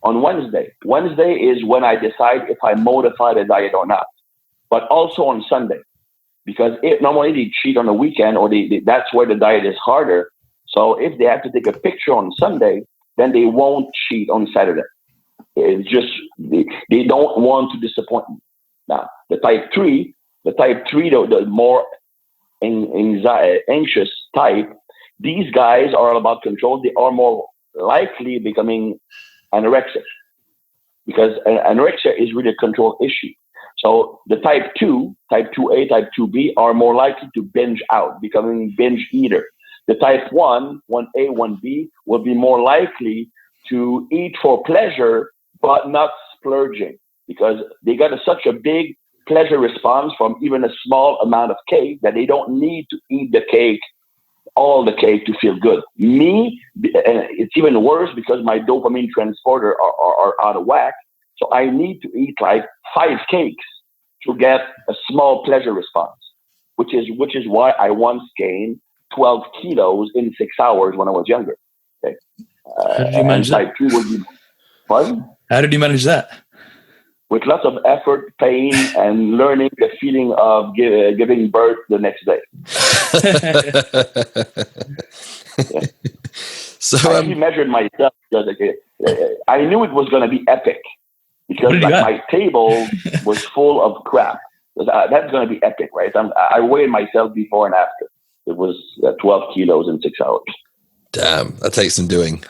on Wednesday. Wednesday is when I decide if I modify the diet or not, but also on Sunday, because normally they cheat on the weekend, or that's where the diet is harder. So if they have to take a picture on Sunday, then they won't cheat on Saturday. It's just, they don't want to disappoint me. Now, the type 3, the more anxious type, these guys are all about control. They are more likely becoming anorexic, because anorexia is really a control issue. So the type 2, type 2A, type 2B are more likely to binge out, becoming binge eater. The type 1, 1A, 1B will be more likely to eat for pleasure, but not splurging, because they got such a big pleasure response from even a small amount of cake that they don't need to eat all the cake to feel good. Me, it's even worse because my dopamine transporter are out of whack. So I need to eat like 5 cakes to get a small pleasure response, which is why I once gained 12 kilos in 6 hours when I was younger. Okay. How did you manage that? How did you manage that? With lots of effort, pain, and learning the feeling of giving birth the next day. Yeah. So I actually measured myself because I knew it was going to be epic, because my table was full of crap. That's going to be epic, right? I weighed myself before and after. It was 12 kilos in 6 hours. Damn, that takes some doing.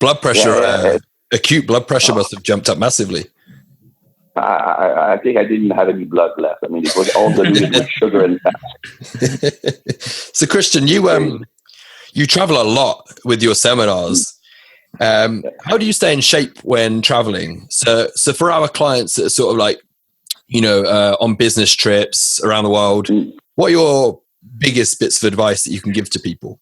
Blood pressure, acute blood pressure must have jumped up massively. I think I didn't have any blood left. I mean, it was all diluted with sugar and fat. So, Christian, you travel a lot with your seminars. How do you stay in shape when traveling? So for our clients that are sort of like, on business trips around the world, what are your biggest bits of advice that you can give to people?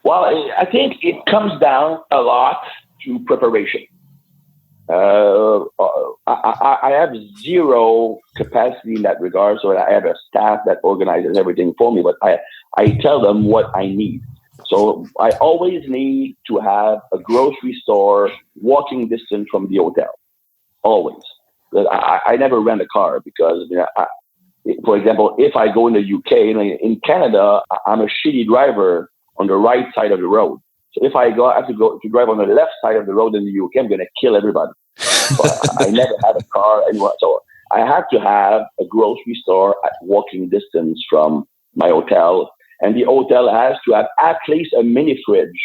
Well, I think it comes down a lot to preparation. I have zero capacity in that regard, so I have a staff that organizes everything for me, but I tell them what I need. So I always need to have a grocery store walking distance from the hotel, always. I never rent a car because, for example, if I go in the UK, in Canada, I'm a shitty driver on the right side of the road. So if I have to drive on the left side of the road in the UK, I'm going to kill everybody. So I never had a car anymore. So I have to have a grocery store at walking distance from my hotel, and the hotel has to have at least a mini fridge,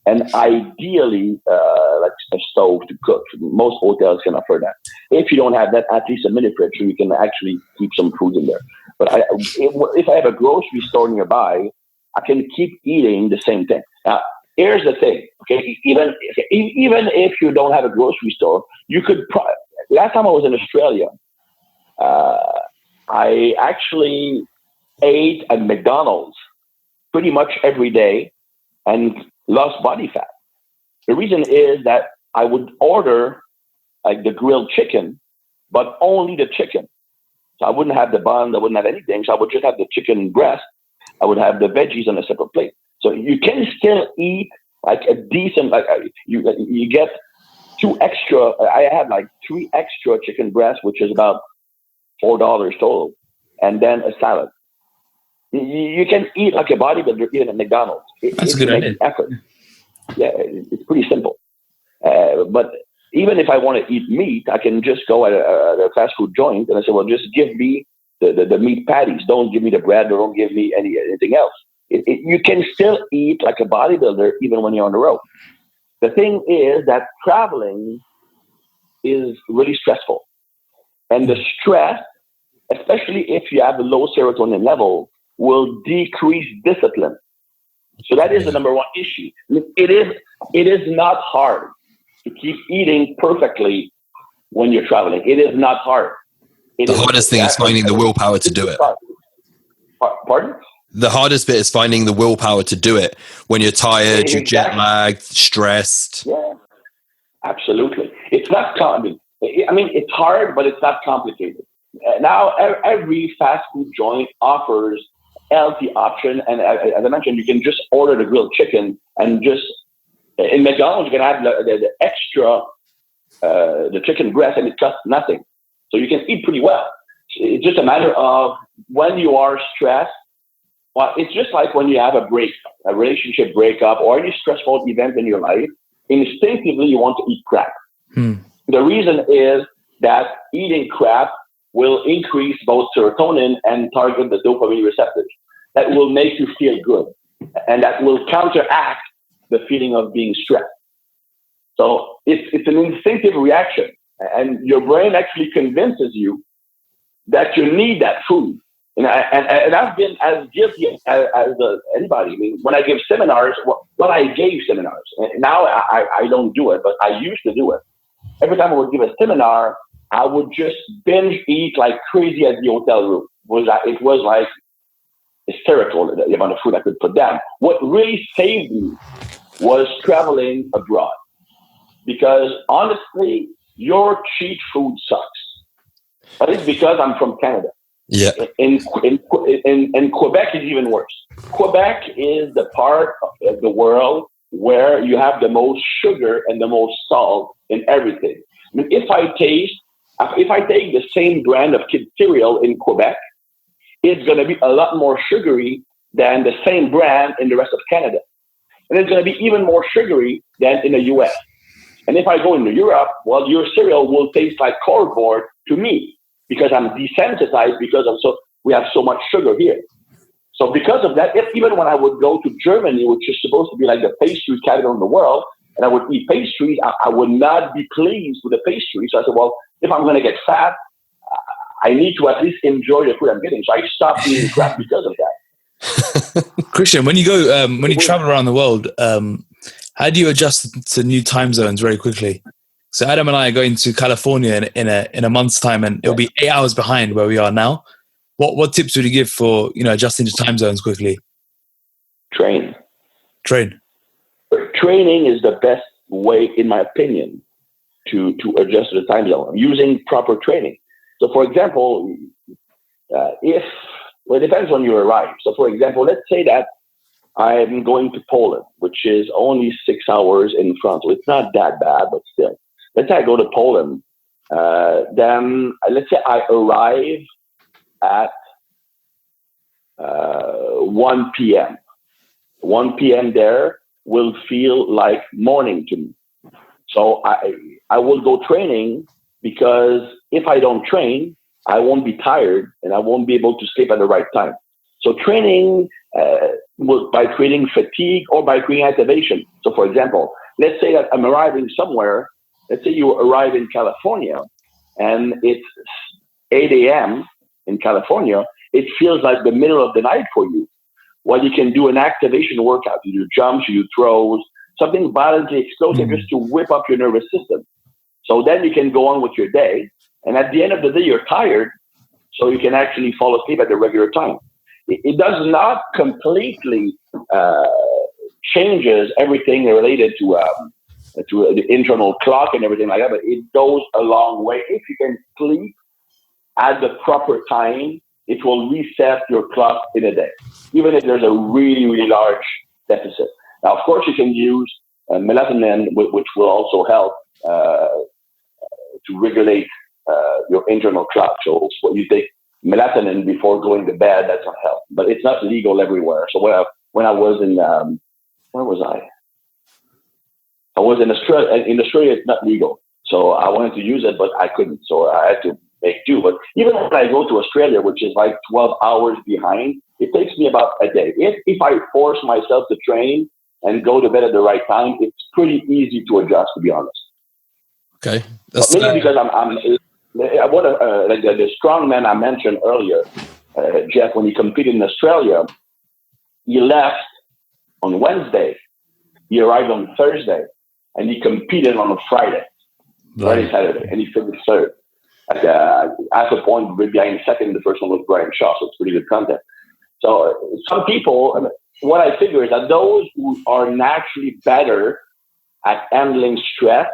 and ideally like a stove to cook. Most hotels can offer that. If you don't have that, at least a mini fridge, so you can actually keep some food in there. But if I have a grocery store nearby, I can keep eating the same thing. Now, here's the thing, okay? Even if you don't have a grocery store, you could. Last time I was in Australia, I actually ate at McDonald's pretty much every day and lost body fat. The reason is that I would order like the grilled chicken, but only the chicken. So I wouldn't have the bun, I wouldn't have anything. So I would just have the chicken breast. I would have the veggies on a separate plate. So you can still eat like a decent, like you get 2 extra. I had like 3 extra chicken breasts, which is about $4 total, and then a salad. You can eat like a bodybuilder even at McDonald's. That's a good idea. Effort. Yeah, it's pretty simple. But even if I want to eat meat, I can just go at a fast food joint and I say, well, just give me the meat patties. Don't give me the bread, or don't give me anything else. You can still eat like a bodybuilder even when you're on the road. The thing is that traveling is really stressful. And the stress, especially if you have a low serotonin level, will decrease discipline. So that is the number one issue. It is not hard to keep eating perfectly when you're traveling. It is not hard. The hardest thing is finding the willpower to do it. Pardon? The hardest bit is finding the willpower to do it when you're tired, you're jet lagged, stressed. Yeah, absolutely. It's not common. I mean, it's hard, but it's not complicated. Now, every fast food joint offers healthy option, and as I mentioned, you can just order the grilled chicken, and just in McDonald's you can have the extra the chicken breast, and it costs nothing, so you can eat pretty well. It's just a matter of when you are stressed. Well, it's just like when you have a relationship breakup, or any stressful event in your life. Instinctively, you want to eat crap. The reason is that eating crap will increase both serotonin and target the dopamine receptors. That will make you feel good, and that will counteract the feeling of being stressed. So it's an instinctive reaction, and your brain actually convinces you that you need that food. And I've been as guilty as anybody. I mean, when I give seminars, I gave seminars. Now I don't do it, but I used to do it. Every time I would give a seminar, I would just binge eat like crazy at the hotel room. It was like hysterical, the amount of food I could put down. What really saved me was traveling abroad. Because honestly, your cheap food sucks. But it's because I'm from Canada. Yeah. In Quebec is even worse. Quebec is the part of the world where you have the most sugar and the most salt in everything. I mean, if I take the same brand of kid cereal in Quebec, it's going to be a lot more sugary than the same brand in the rest of Canada. And it's going to be even more sugary than in the US. And if I go into Europe, well, your cereal will taste like cardboard to me, because I'm desensitized because we have so much sugar here. So because of that, even when I would go to Germany, which is supposed to be like the pastry capital in the world, and I would eat pastries, I would not be pleased with the pastries. So I said, well, if I'm going to get fat, I need to at least enjoy the food I'm getting. So I stopped eating crap because of that. Christian, when you go, when you travel around the world, how do you adjust to new time zones very quickly? So Adam and I are going to California in a month's time, and it'll be 8 hours behind where we are now. What tips would you give for adjusting to time zones quickly? Train. Training is the best way, in my opinion, to adjust to the time zone, using proper training. So, for example, it depends when you arrive. So, for example, let's say that I'm going to Poland, which is only 6 hours in front. So it's not that bad, but still. Let's say I go to Poland. Then let's say I arrive at 1 p.m. 1 p.m. there will feel like morning to me. So I will go training, because if I don't train, I won't be tired and I won't be able to sleep at the right time. So training by creating fatigue or by creating activation. So for example, let's say that I'm arriving somewhere. Let's say you arrive in California and it's 8 a.m. in California. It feels like the middle of the night for you. Well, you can do an activation workout. You do jumps, you do throws, something violently explosive just to whip up your nervous system. So then you can go on with your day. And at the end of the day, you're tired, so you can actually fall asleep at the regular time. It does not completely changes everything related to the internal clock and everything like that, but it goes a long way. If you can sleep at the proper time, it will reset your clock in a day, even if there's a really, really large deficit. Now, of course, you can use melatonin, which will also help to regulate your internal clock. So when you take melatonin before going to bed, that's not help. But it's not legal everywhere. So when I was in, where was I? I was in Australia. In Australia, it's not legal. So I wanted to use it, but I couldn't. So I had to make do. But even when I go to Australia, which is like 12 hours behind, it takes me about a day. If I force myself to train and go to bed at the right time, it's pretty easy to adjust, to be honest. Okay. That's maybe because I want to, like the strong man I mentioned earlier, Jeff, when he competed in Australia, he left on Wednesday. He arrived on Thursday, and he competed on a Friday, Saturday, and he finished third. At a point, behind second, the first one was Brian Shaw, so it's pretty good content. So some people, what I figure is that those who are naturally better at handling stress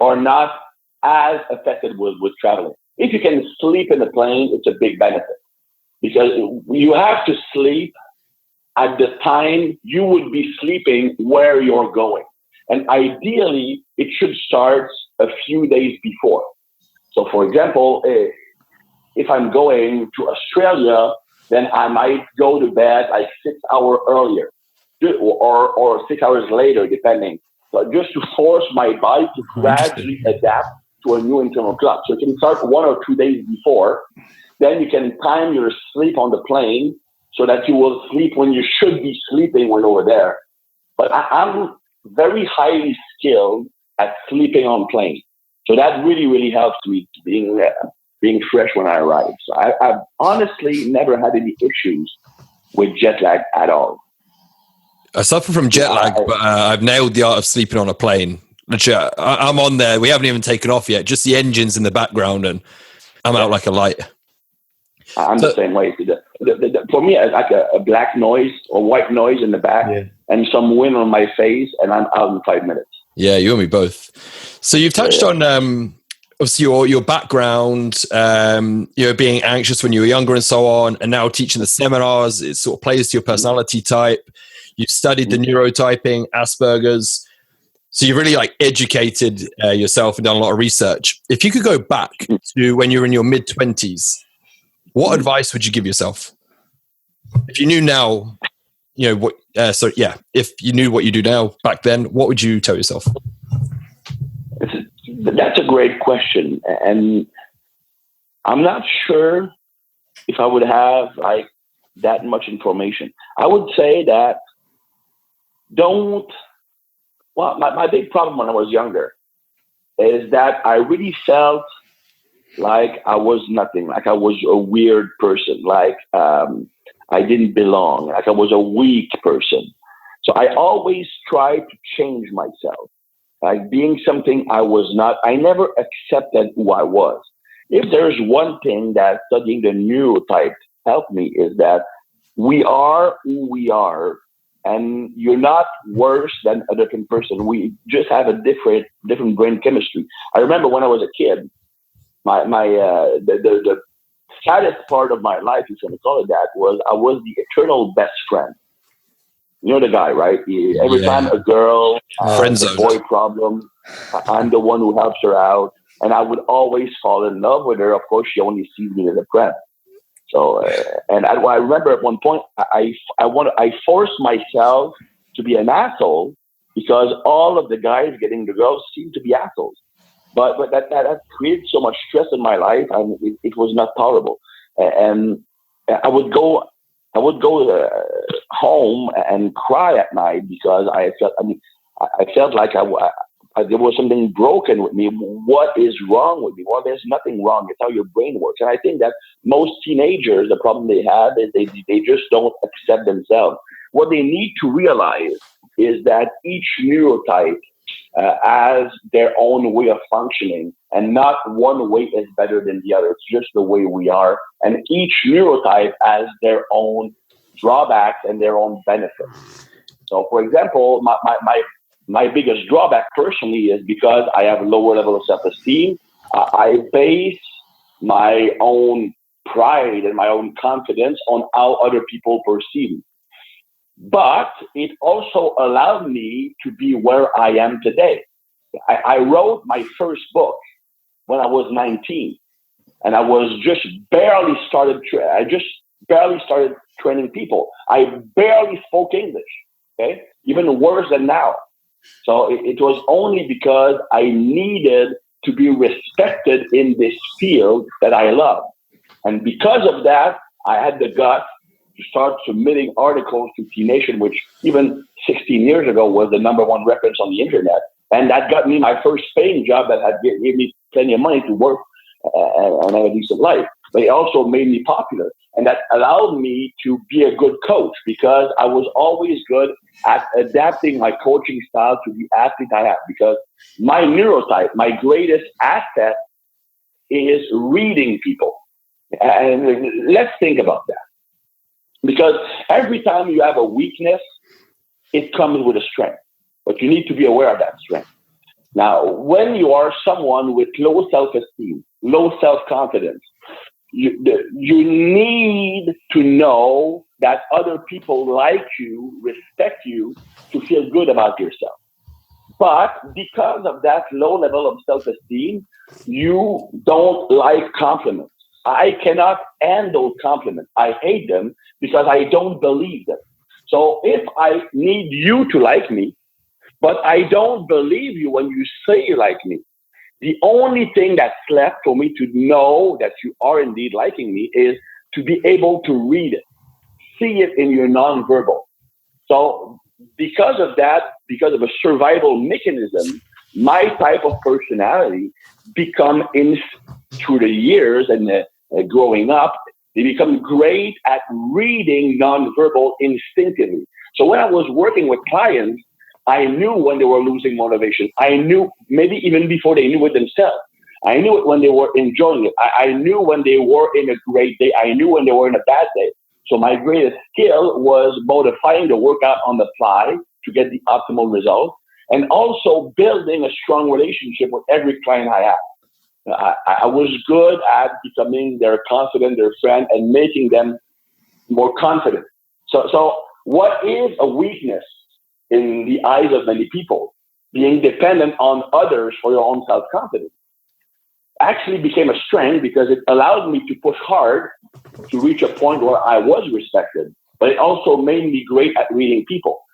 are not as affected with traveling. If you can sleep in the plane, it's a big benefit because you have to sleep at the time you would be sleeping where you're going. And ideally, it should start a few days before. So for example, if I'm going to Australia, then I might go to bed like 6 hours earlier or 6 hours later, depending. So just to force my body to gradually adapt to a new internal clock. So you can start 1 or 2 days before, then you can time your sleep on the plane so that you will sleep when you should be sleeping when over there. But I'm very highly skilled at sleeping on plane. So that really, really helps me being fresh when I arrive. So I've honestly never had any issues with jet lag at all. I suffer from jet lag, but I've nailed the art of sleeping on a plane. I'm on there. We haven't even taken off yet. Just the engines in the background, and I'm out like a light. I'm the same way. For me, it's like a black noise or white noise in the back and some wind on my face, and I'm out in 5 minutes. Yeah, you and me both. So you've touched on obviously your background, being anxious when you were younger and so on, and now teaching the seminars. It sort of plays to your personality type. You've studied the neurotyping, Asperger's. So you've really educated yourself and done a lot of research. If you could go back to when you were in your mid-20s, what advice would you give yourself? If you knew now, if you knew what you do now back then, what would you tell yourself? That's a great question. And I'm not sure if I would have that much information. I would say that my big problem when I was younger is that I really felt like I was nothing, like I was a weird person, like I didn't belong, like I was a weak person. So I always tried to change myself, like being something I was not. I never accepted who I was. If there's one thing that studying the neurotypes helped me is that we are who we are, and you're not worse than a different person. We just have a different brain chemistry. I remember when I was a kid, the saddest part of my life, if you want to call it that, was I was the eternal best friend. You know the guy, right? Every time a girl has a boy problem, I'm the one who helps her out, and I would always fall in love with her. Of course, she only sees me as a friend. So, and I remember at one point, I forced myself to be an asshole because all of the guys getting the girls seemed to be assholes. but that created so much stress in my life, and it was not tolerable. And I would go home and cry at night because I felt like there was something broken with me. What is wrong with me? Well, there's nothing wrong. It's how your brain works. And I think that most teenagers, the problem they have is they just don't accept themselves. What they need to realize is that each neurotype has their own way of functioning, and not one way is better than the other. It's just the way we are. And each neurotype has their own drawbacks and their own benefits. So, for example, my biggest drawback personally is because I have a lower level of self-esteem. I base my own pride and my own confidence on how other people perceive me. But it also allowed me to be where I am today. I wrote my first book when I was 19, and I just barely started training people. I barely spoke English, okay? Even worse than now. So it was only because I needed to be respected in this field that I love. And because of that, I had the guts to start submitting articles to T-Nation, which even 16 years ago was the #1 reference on the internet. And that got me my first paying job that had gave me plenty of money to work and have a decent life. But it also made me popular. And that allowed me to be a good coach because I was always good at adapting my coaching style to the athlete I have. Because my neurotype, my greatest asset is reading people. And let's think about that. Because every time you have a weakness, it comes with a strength. But you need to be aware of that strength. Now, when you are someone with low self-esteem, low self-confidence, you need to know that other people like you, respect you, to feel good about yourself. But because of that low level of self-esteem, you don't like compliments. I cannot handle compliments. I hate them because I don't believe them. So if I need you to like me, but I don't believe you when you say you like me, the only thing that's left for me to know that you are indeed liking me is to be able to read it, see it in your nonverbal. So because of that, because of a survival mechanism, my type of personality through the years and growing up, they become great at reading nonverbal instinctively. So when I was working with clients, I knew when they were losing motivation. I knew maybe even before they knew it themselves. I knew it when they were enjoying it. I knew when they were in a great day. I knew when they were in a bad day. So my greatest skill was modifying the workout on the fly to get the optimal result, and also building a strong relationship with every client I had. I was good at becoming their confident, their friend, and making them more confident. So what is a weakness in the eyes of many people? Being dependent on others for your own self-confidence actually became a strength because it allowed me to push hard to reach a point where I was respected, but it also made me great at reading people.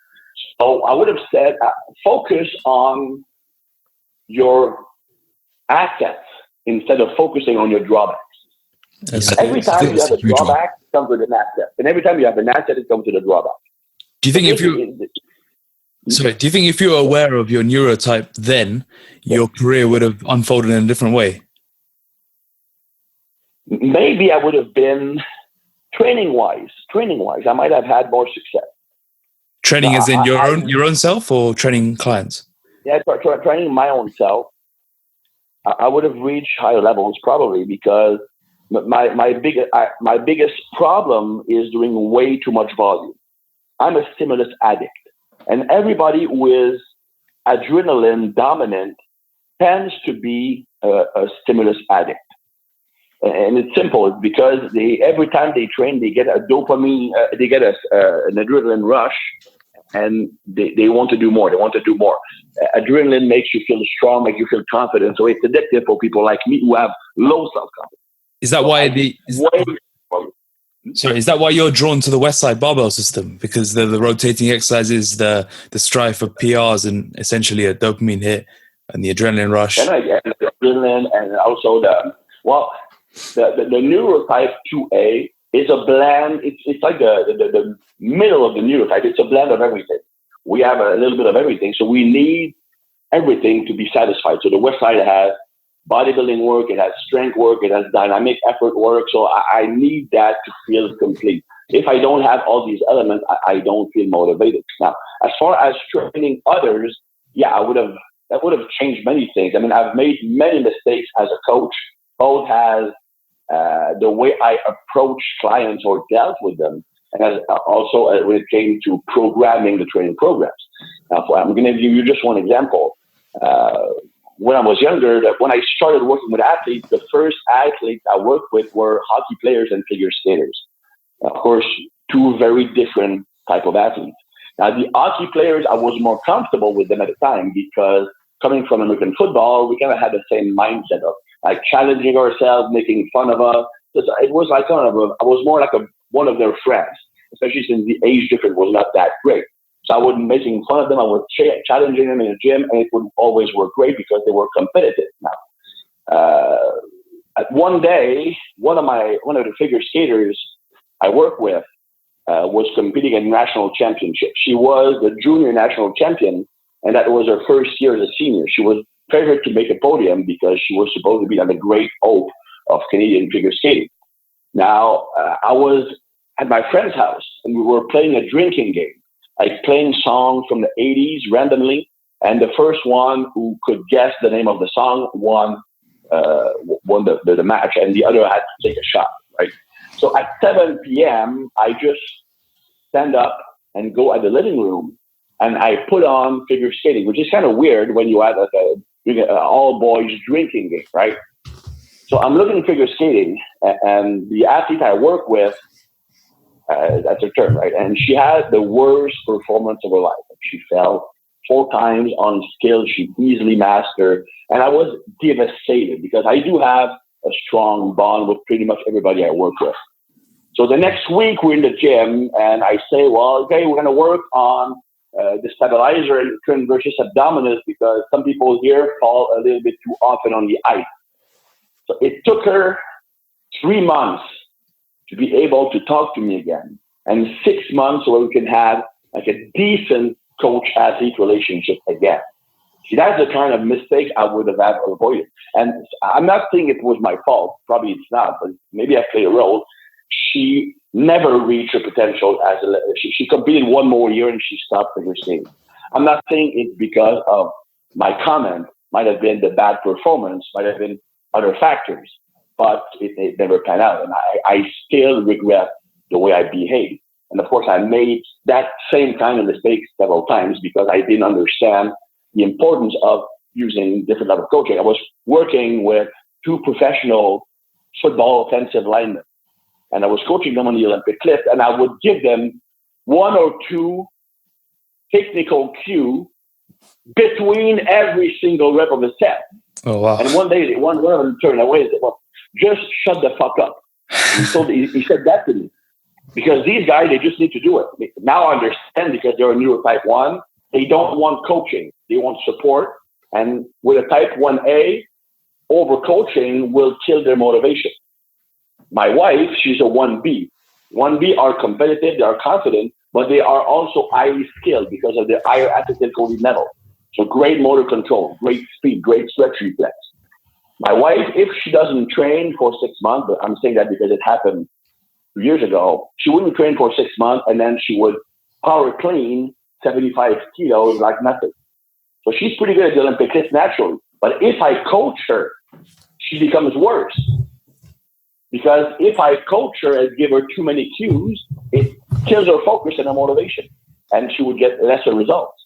So I would have said, focus on your assets instead of focusing on your drawbacks. Every time you have a drawback, it comes with an asset. And every time you have an asset, it comes with a drawback. Do you think if you were aware of your neurotype then, your career would have unfolded in a different way? Maybe I would have been training-wise, I might have had more success. Training as in your own self or training clients? Yeah, training my own self. I would have reached higher levels probably because my biggest problem is doing way too much volume. I'm a stimulus addict. And everybody who is adrenaline dominant tends to be a stimulus addict. And it's simple. It's because every time they train, they get a dopamine, they get an adrenaline rush, and they want to do more. They want to do more. Adrenaline makes you feel strong, makes you feel confident. So it's addictive for people like me who have low self-confidence. Is that is that why you're drawn to the West Side barbell system? Because the rotating exercises, the strive for PRs, and essentially a dopamine hit and the adrenaline rush. adrenaline, and also the Neurotype 2A is a blend. It's like the middle of the Neurotype. It's a blend of everything. We have a little bit of everything, so we need everything to be satisfied. So the West Side has bodybuilding work, it has strength work, it has dynamic effort work. So I need that to feel complete. If I don't have all these elements, I don't feel motivated. Now, as far as training others, that would have changed many things. I mean, I've made many mistakes as a coach, both as the way I approach clients or dealt with them, and as also when it came to programming the training programs. Now, I'm going to give you just one example. When I was younger, when I started working with athletes, the first athletes I worked with were hockey players and figure skaters. Of course, two very different type of athletes. Now, the hockey players, I was more comfortable with them at the time because coming from American football, we kind of had the same mindset of like challenging ourselves, making fun of us. It was like I was more like one of their friends, especially since the age difference was not that great. So I was making fun of them. I was challenging them in the gym, and it would always work great because they were competitive. Now, one day, one of the figure skaters I work with was competing in national championship. She was the junior national champion, and that was her first year as a senior. She was favored to make a podium because she was supposed to be on the great hope of Canadian figure skating. Now, I was at my friend's house, and we were playing a drinking game. Like playing songs from the 80s randomly, and the first one who could guess the name of the song won the match, and the other had to take a shot, right? So at 7 p.m., I just stand up and go at the living room, and I put on figure skating, which is kind of weird when you had like a all-boys drinking game, right? So I'm looking at figure skating, and the athlete I work with, that's her term, right? And she had the worst performance of her life. She fell 4 times on skills she easily mastered. And I was devastated because I do have a strong bond with pretty much everybody I work with. So the next week we're in the gym and I say, well, okay, we're going to work on the stabilizer and trim versus abdominals because some people here fall a little bit too often on the ice. So it took her 3 months to be able to talk to me again, and 6 months where we can have like a decent coach-athlete relationship again. See, that's the kind of mistake I would have avoided. And I'm not saying it was my fault. Probably it's not, but maybe I played a role. She never reached her potential she competed 1 more year and she stopped figure skating. I'm not saying it's because of my comment. Might have been the bad performance, might have been other factors. But it never panned out. And I still regret the way I behaved. And of course, I made that same kind of mistake several times because I didn't understand the importance of using different level of coaching. I was working with 2 professional football offensive linemen, and I was coaching them on the Olympic cliff, and I would give them 1 or 2 technical cues between every single rep of the set. Oh, wow. And one day, one of them turned away and said, well, just shut the fuck up. He said that to me. Because these guys, they just need to do it. Now I understand because they're a Neurotype 1. They don't want coaching. They want support. And with a Type 1A, over-coaching will kill their motivation. My wife, she's a 1B. 1B are competitive, they are confident, but they are also highly skilled because of their higher acetylcholine level. So great motor control, great speed, great stretch reflex. My wife, if she doesn't train for 6 months, but I'm saying that because it happened 2 years ago, she wouldn't train for 6 months and then she would power clean 75 kilos like nothing. So she's pretty good at the Olympic list naturally. But if I coach her, she becomes worse. Because if I coach her and give her too many cues, it kills her focus and her motivation. And she would get lesser results.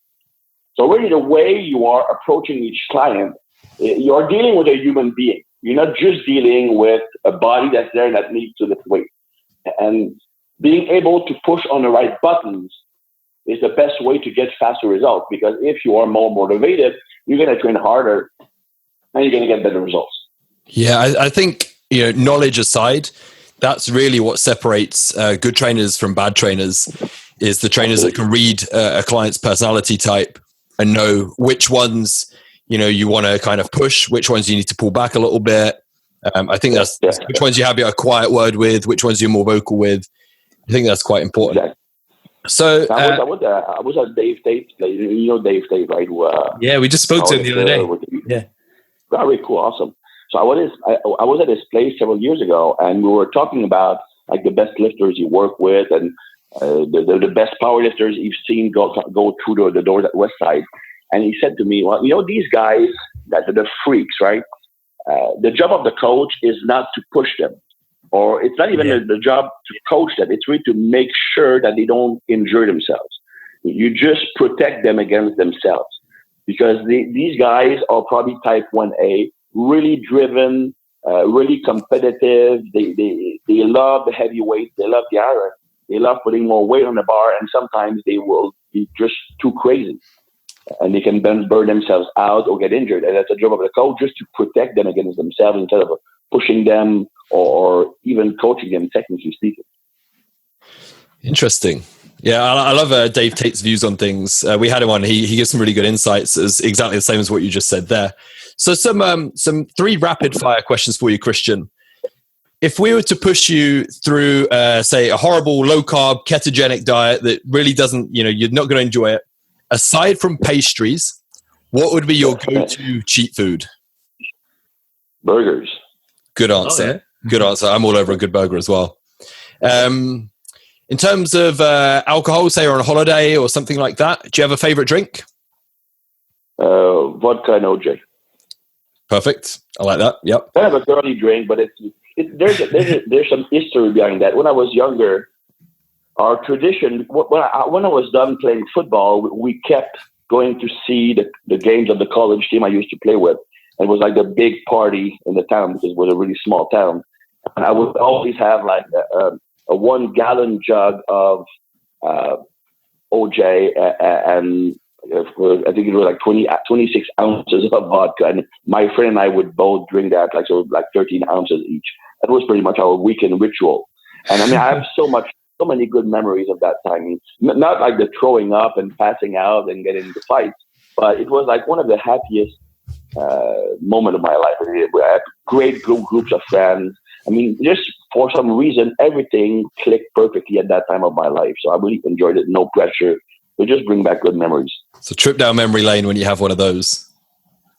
So really the way you are approaching each client, you're dealing with a human being. You're not just dealing with a body that's there and that needs to lift weight. And being able to push on the right buttons is the best way to get faster results. Because if you are more motivated, you're going to train harder and you're going to get better results. Yeah, I think, knowledge aside, that's really what separates good trainers from bad trainers, is the trainers that can read a client's personality type and know which ones, you want to kind of push, which ones you need to pull back a little bit. I think that's which ones you have a quiet word with, which ones you're more vocal with. I think that's quite important. Exactly. So I was at Dave Tate. You know Dave Tate, right? Yeah, we just spoke to him the other day. Yeah, very cool, awesome. So I was at his place several years ago, and we were talking about like the best lifters you work with, and the best power lifters you've seen go through the doors at Westside. And he said to me, "Well, these guys that are the freaks, right? The job of the coach is not to push them, or it's not even the job to coach them. It's really to make sure that they don't injure themselves. You just protect them against themselves, because these guys are probably type 1A, really driven, really competitive. They love the heavy weight. They love the iron. They love putting more weight on the bar, and sometimes they will be just too crazy. And they can then burn themselves out or get injured. And that's the job of the coach, just to protect them against themselves instead of pushing them or even coaching them, technically speaking." Interesting. Yeah, I love Dave Tate's views on things. We had him on. He gives some really good insights, as exactly the same as what you just said there. So some 3 rapid fire questions for you, Christian. If we were to push you through, say, a horrible low carb ketogenic diet that really doesn't, you're not going to enjoy it, aside from pastries, what would be your go-to cheat food? Burgers. Good answer. Oh, yeah. Good answer. I'm all over a good burger as well. In terms of alcohol, say you're on a holiday or something like that, do you have a favorite drink? Vodka and OJ. Perfect. I like that. Yep. Kind of a girly drink, but there's some history behind that. When I was younger, our tradition, when I was done playing football, we kept going to see the games of the college team I used to play with. It was like the big party in the town, because it was a really small town. And I would always have like a 1 gallon jug of OJ, and I think it was like 26 ounces of vodka. And my friend and I would both drink that, like 13 ounces each. That was pretty much our weekend ritual. And I mean, I have so many good memories of that time. Not like the throwing up and passing out and getting into fights, but it was like one of the happiest moment of my life. We had great groups of friends. I mean, just for some reason, everything clicked perfectly at that time of my life. So I really enjoyed it. No pressure. It just bring back good memories. So trip down memory lane when you have one of those.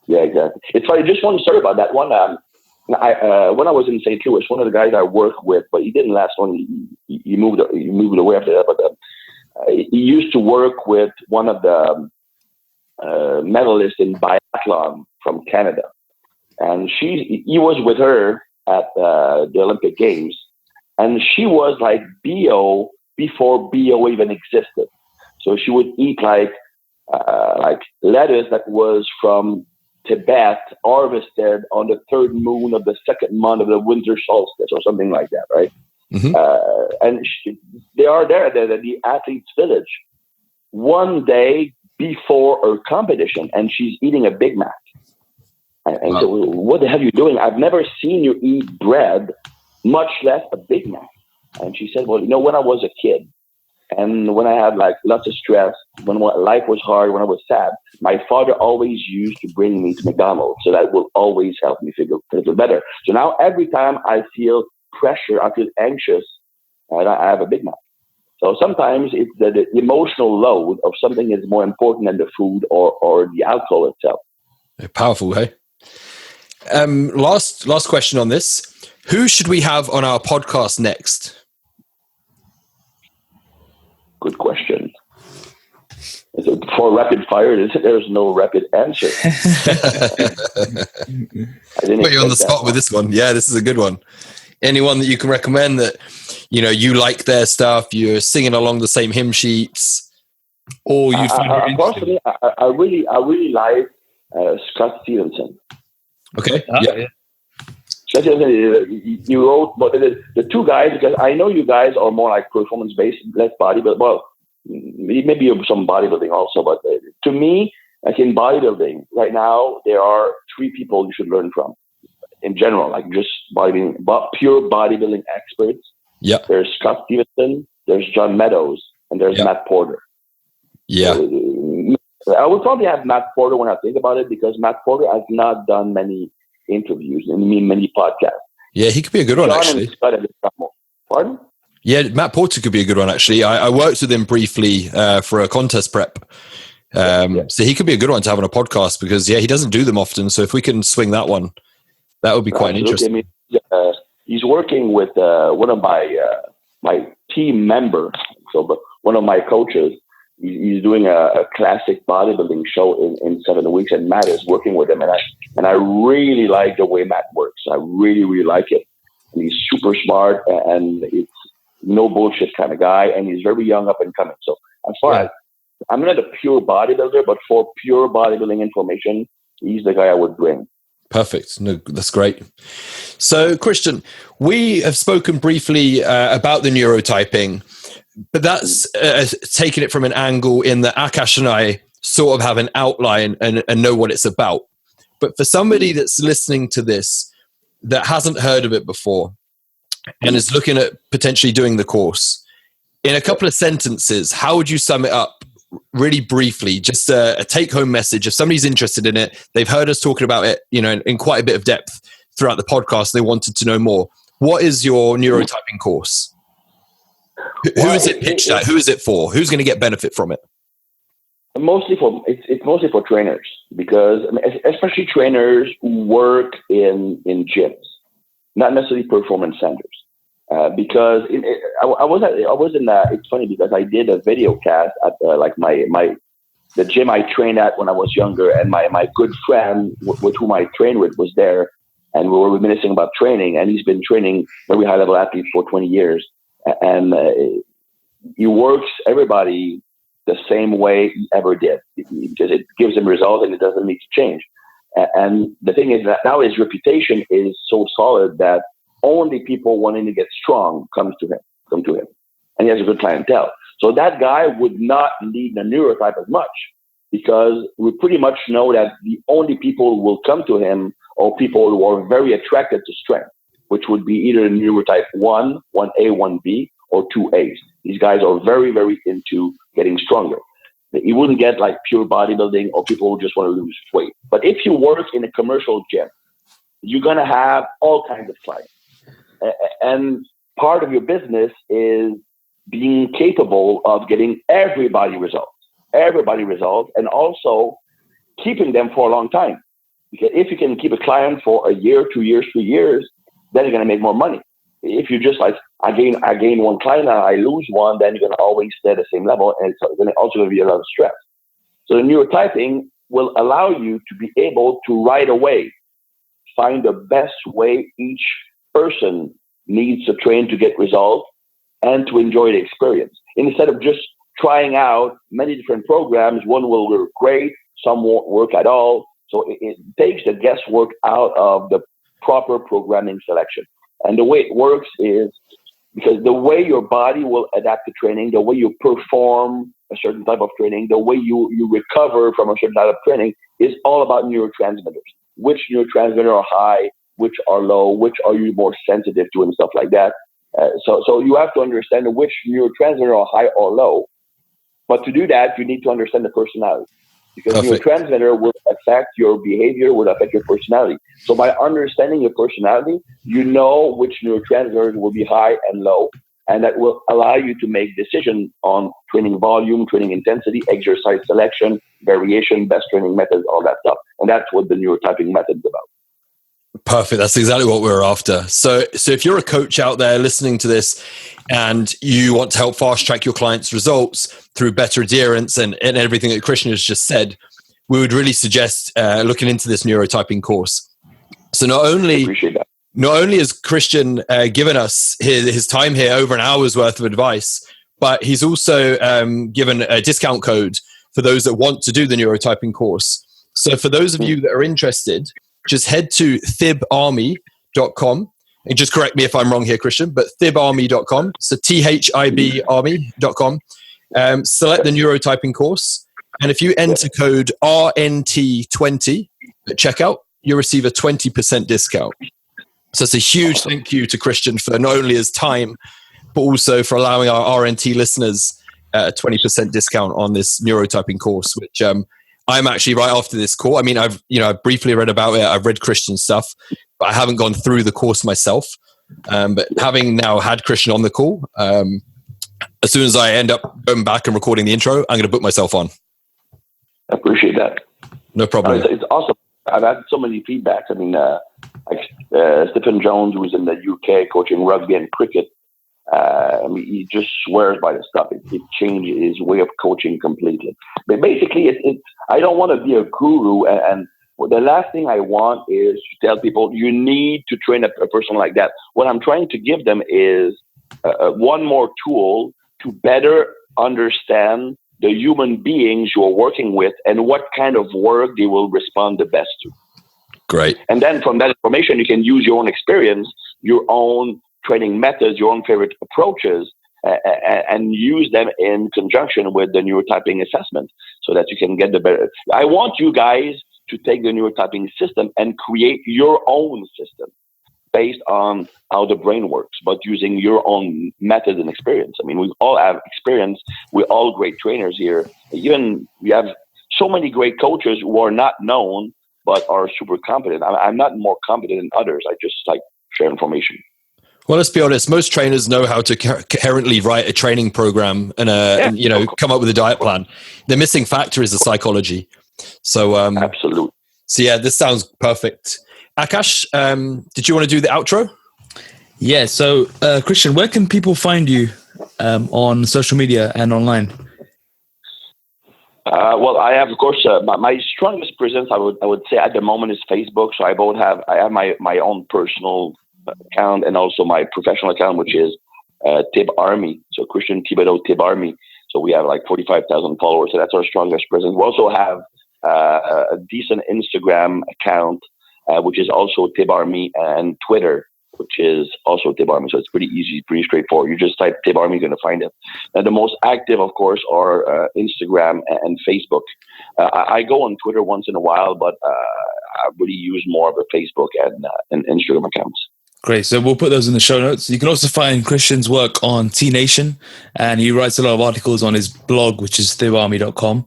Yeah, exactly. It's funny. Just one story about that one. When I was in St. Louis, one of the guys I worked with, but he didn't last long. He moved away after that. But he used to work with one of the medalists in biathlon from Canada, and he was with her at the Olympic Games, and she was like BO before BO even existed. So she would eat like lettuce that was from Tibet, harvested on the 3rd moon of the 2nd month of the winter solstice, or something like that, right? Mm-hmm. And they are there at the athletes' village one day before her competition, and she's eating a Big Mac. And so, what the hell are you doing? I've never seen you eat bread, much less a Big Mac. And she said, well, when I was a kid, and when I had like lots of stress, when life was hard, when I was sad, my father always used to bring me to McDonald's. So that will always help me feel better. So now every time I feel pressure, I feel anxious, and I have a Big Mac. So sometimes it's the emotional load of something is more important than the food or the alcohol itself. Powerful, hey? Last question on this. Who should we have on our podcast next? Good question. For rapid fire, there's no rapid answer. Put you on the spot with this one. Yeah, this is a good one. Anyone that you can recommend that, you like their stuff, you're singing along the same hymn sheets, or you find personally, I really like Scott Stevenson. Okay. Yeah. You wrote, but the 2 guys, because I know you guys are more like performance-based, less bodybuilding. Well, maybe some bodybuilding also, but to me, like in bodybuilding, right now, there are 3 people you should learn from. In general, like just bodybuilding, pure bodybuilding experts. Yeah. There's Scott Stevenson, there's John Meadows, and there's Matt Porter. Yeah. I would probably have Matt Porter when I think about it, because Matt Porter has not done many interviews and many podcasts. Yeah, he could be a good one, actually. Pardon? Yeah, Matt Porter could be a good one, actually. I worked with him briefly for a contest prep. So he could be a good one to have on a podcast, because, he doesn't do them often. So if we can swing that one, that would be quite interesting. I mean, he's working with one of my team members, one of my coaches. He's doing a classic bodybuilding show in 7 weeks, and Matt is working with him. And I really like the way Matt works. I really, really like it. And he's super smart, and it's no bullshit kind of guy. And he's very young, up and coming. So as far as, I'm not a pure bodybuilder, but for pure bodybuilding information, he's the guy I would bring. Perfect. No, that's great. So, Christian, we have spoken briefly about the neurotyping, but that's taking it from an angle in that Akash and I sort of have an outline and know what it's about. But for somebody that's listening to this that hasn't heard of it before and is looking at potentially doing the course, in a couple of sentences, how would you sum it up really briefly? Just a take-home message. If somebody's interested in it, they've heard us talking about it, in quite a bit of depth throughout the podcast, they wanted to know more. What is your neurotyping course? Who is it pitched at? Who is it for? Who's going to get benefit from it? It's mostly for trainers, because especially trainers who work in gyms, not necessarily performance centers. Because I was in it's funny, because I did a video cast at the gym I trained at when I was younger, and my good friend with whom I trained with was there, and we were reminiscing about training, and he's been training very high level athletes for 20 years, and he works everybody the same way he ever did, because it gives him results and it doesn't need to change. And the thing is that now his reputation is so solid that only people wanting to get strong come to him, and he has a good clientele. So that guy would not need the neurotype as much, because we pretty much know that the only people who will come to him are people who are very attracted to strength, which would be either neurotype 1, 1A, 1B, or 2As. These guys are very, very into getting stronger. You wouldn't get like pure bodybuilding or people who just want to lose weight. But if you work in a commercial gym, you're going to have all kinds of clients. And part of your business is being capable of getting everybody results, and also keeping them for a long time. Because if you can keep a client for a year, 2 years, 3 years, then you're going to make more money. If you just I gain one client and I lose one, then you're going to always stay at the same level, and it's also going to be a lot of stress. So the neurotyping will allow you to be able to right away find the best way each person needs to train to get results and to enjoy the experience. Instead of just trying out many different programs, one will work great, some won't work at all. So it takes the guesswork out of the proper programming selection. And the way it works is because the way your body will adapt to training, the way you perform a certain type of training, the way you recover from a certain type of training is all about neurotransmitters. Which neurotransmitters are high, which are low, which are you more sensitive to, and stuff like that. So you have to understand which neurotransmitters are high or low. But to do that, you need to understand the personality. Because neurotransmitter will affect your behavior, will affect your personality. So by understanding your personality, you know which neurotransmitters will be high and low, and that will allow you to make decisions on training volume, training intensity, exercise selection, variation, best training methods, all that stuff. And that's what the neurotyping method is about. Perfect. That's exactly what we're after. So if you're a coach out there listening to this and you want to help fast track your clients' results through better adherence and everything that Christian has just said, we would really suggest looking into this neurotyping course. So not only has Christian given us his time here, over an hour's worth of advice, but he's also given a discount code for those that want to do the neurotyping course. So for those of you that are interested, just head to thibarmy.com, and just correct me if I'm wrong here, Christian, but thibarmy.com. So THIB army.com. Select the neurotyping course. And if you enter code RNT20 at checkout, you'll receive a 20% discount. So it's a huge thank you to Christian for not only his time, but also for allowing our RNT listeners a 20% discount on this neurotyping course, which I'm actually right after this call. I mean, I've briefly read about it. I've read Christian stuff, but I haven't gone through the course myself. But having now had Christian on the call, as soon as I end up going back and recording the intro, I'm going to book myself on. I appreciate that. No problem. It's awesome. I've had so many feedbacks. I mean, Stephen Jones, who's in the UK coaching rugby and cricket, I mean, he just swears by the stuff. It changed his way of coaching completely. But basically, I don't want to be a guru. And the last thing I want is to tell people, you need to train a person like that. What I'm trying to give them is one more tool to better understand the human beings you're working with and what kind of work they will respond the best to. Great. And then from that information, you can use your own experience, your own training methods, your own favorite approaches, and use them in conjunction with the neurotyping assessment so that you can get the better. I want you guys to take the neurotyping system and create your own system based on how the brain works, but using your own method and experience. I mean, we all have experience. We're all great trainers here. Even we have so many great coaches who are not known, but are super competent. I'm not more competent than others. I just share information. Well, let's be honest. Most trainers know how to coherently write a training program and come up with a diet plan. The missing factor is the psychology. So, absolutely. So yeah, this sounds perfect. Akash, did you want to do the outro? Yeah. So, Christian, where can people find you on social media and online? Well, I have, of course, my strongest presence, I would say at the moment, is Facebook. So I have my own personal account and also my professional account, which is Tib Army. So Christian Thibaudeau Tib Army. So we have like 45,000 followers. So that's our strongest presence. We also have a decent Instagram account, which is also Tib Army, and Twitter, which is also Tib Army. So it's pretty easy, pretty straightforward. You just type Tib Army, you're going to find it. And the most active, of course, are Instagram and Facebook. I go on Twitter once in a while, but I really use more of a Facebook and Instagram accounts. Great. So we'll put those in the show notes. You can also find Christian's work on T Nation, and he writes a lot of articles on his blog, which is thibarmy.com.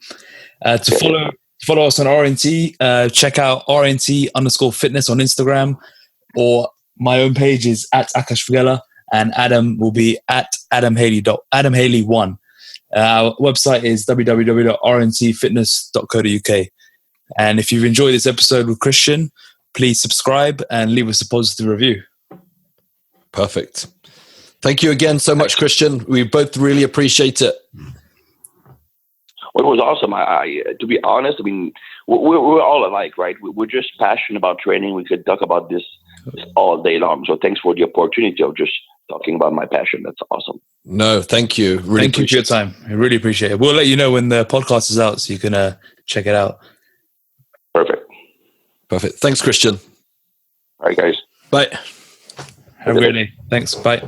To follow us on RNT, check out RNT_fitness on Instagram, or my own page is at Akash Fagela, and Adam will be at Adam Haley1. Our website is www.rntfitness.co.uk. And if you've enjoyed this episode with Christian, please subscribe and leave us a positive review. Perfect. Thank you again so much, Christian. We both really appreciate it. Well, it was awesome. To be honest, I mean, we're all alike, right? We're just passionate about training. We could talk about this all day long. So thanks for the opportunity of just talking about my passion. That's awesome. No, thank you. Really thank you for your time. I really appreciate it. We'll let you know when the podcast is out so you can check it out. Perfect. Thanks, Christian. All right, guys. Bye. Have a great day. Thanks. Bye.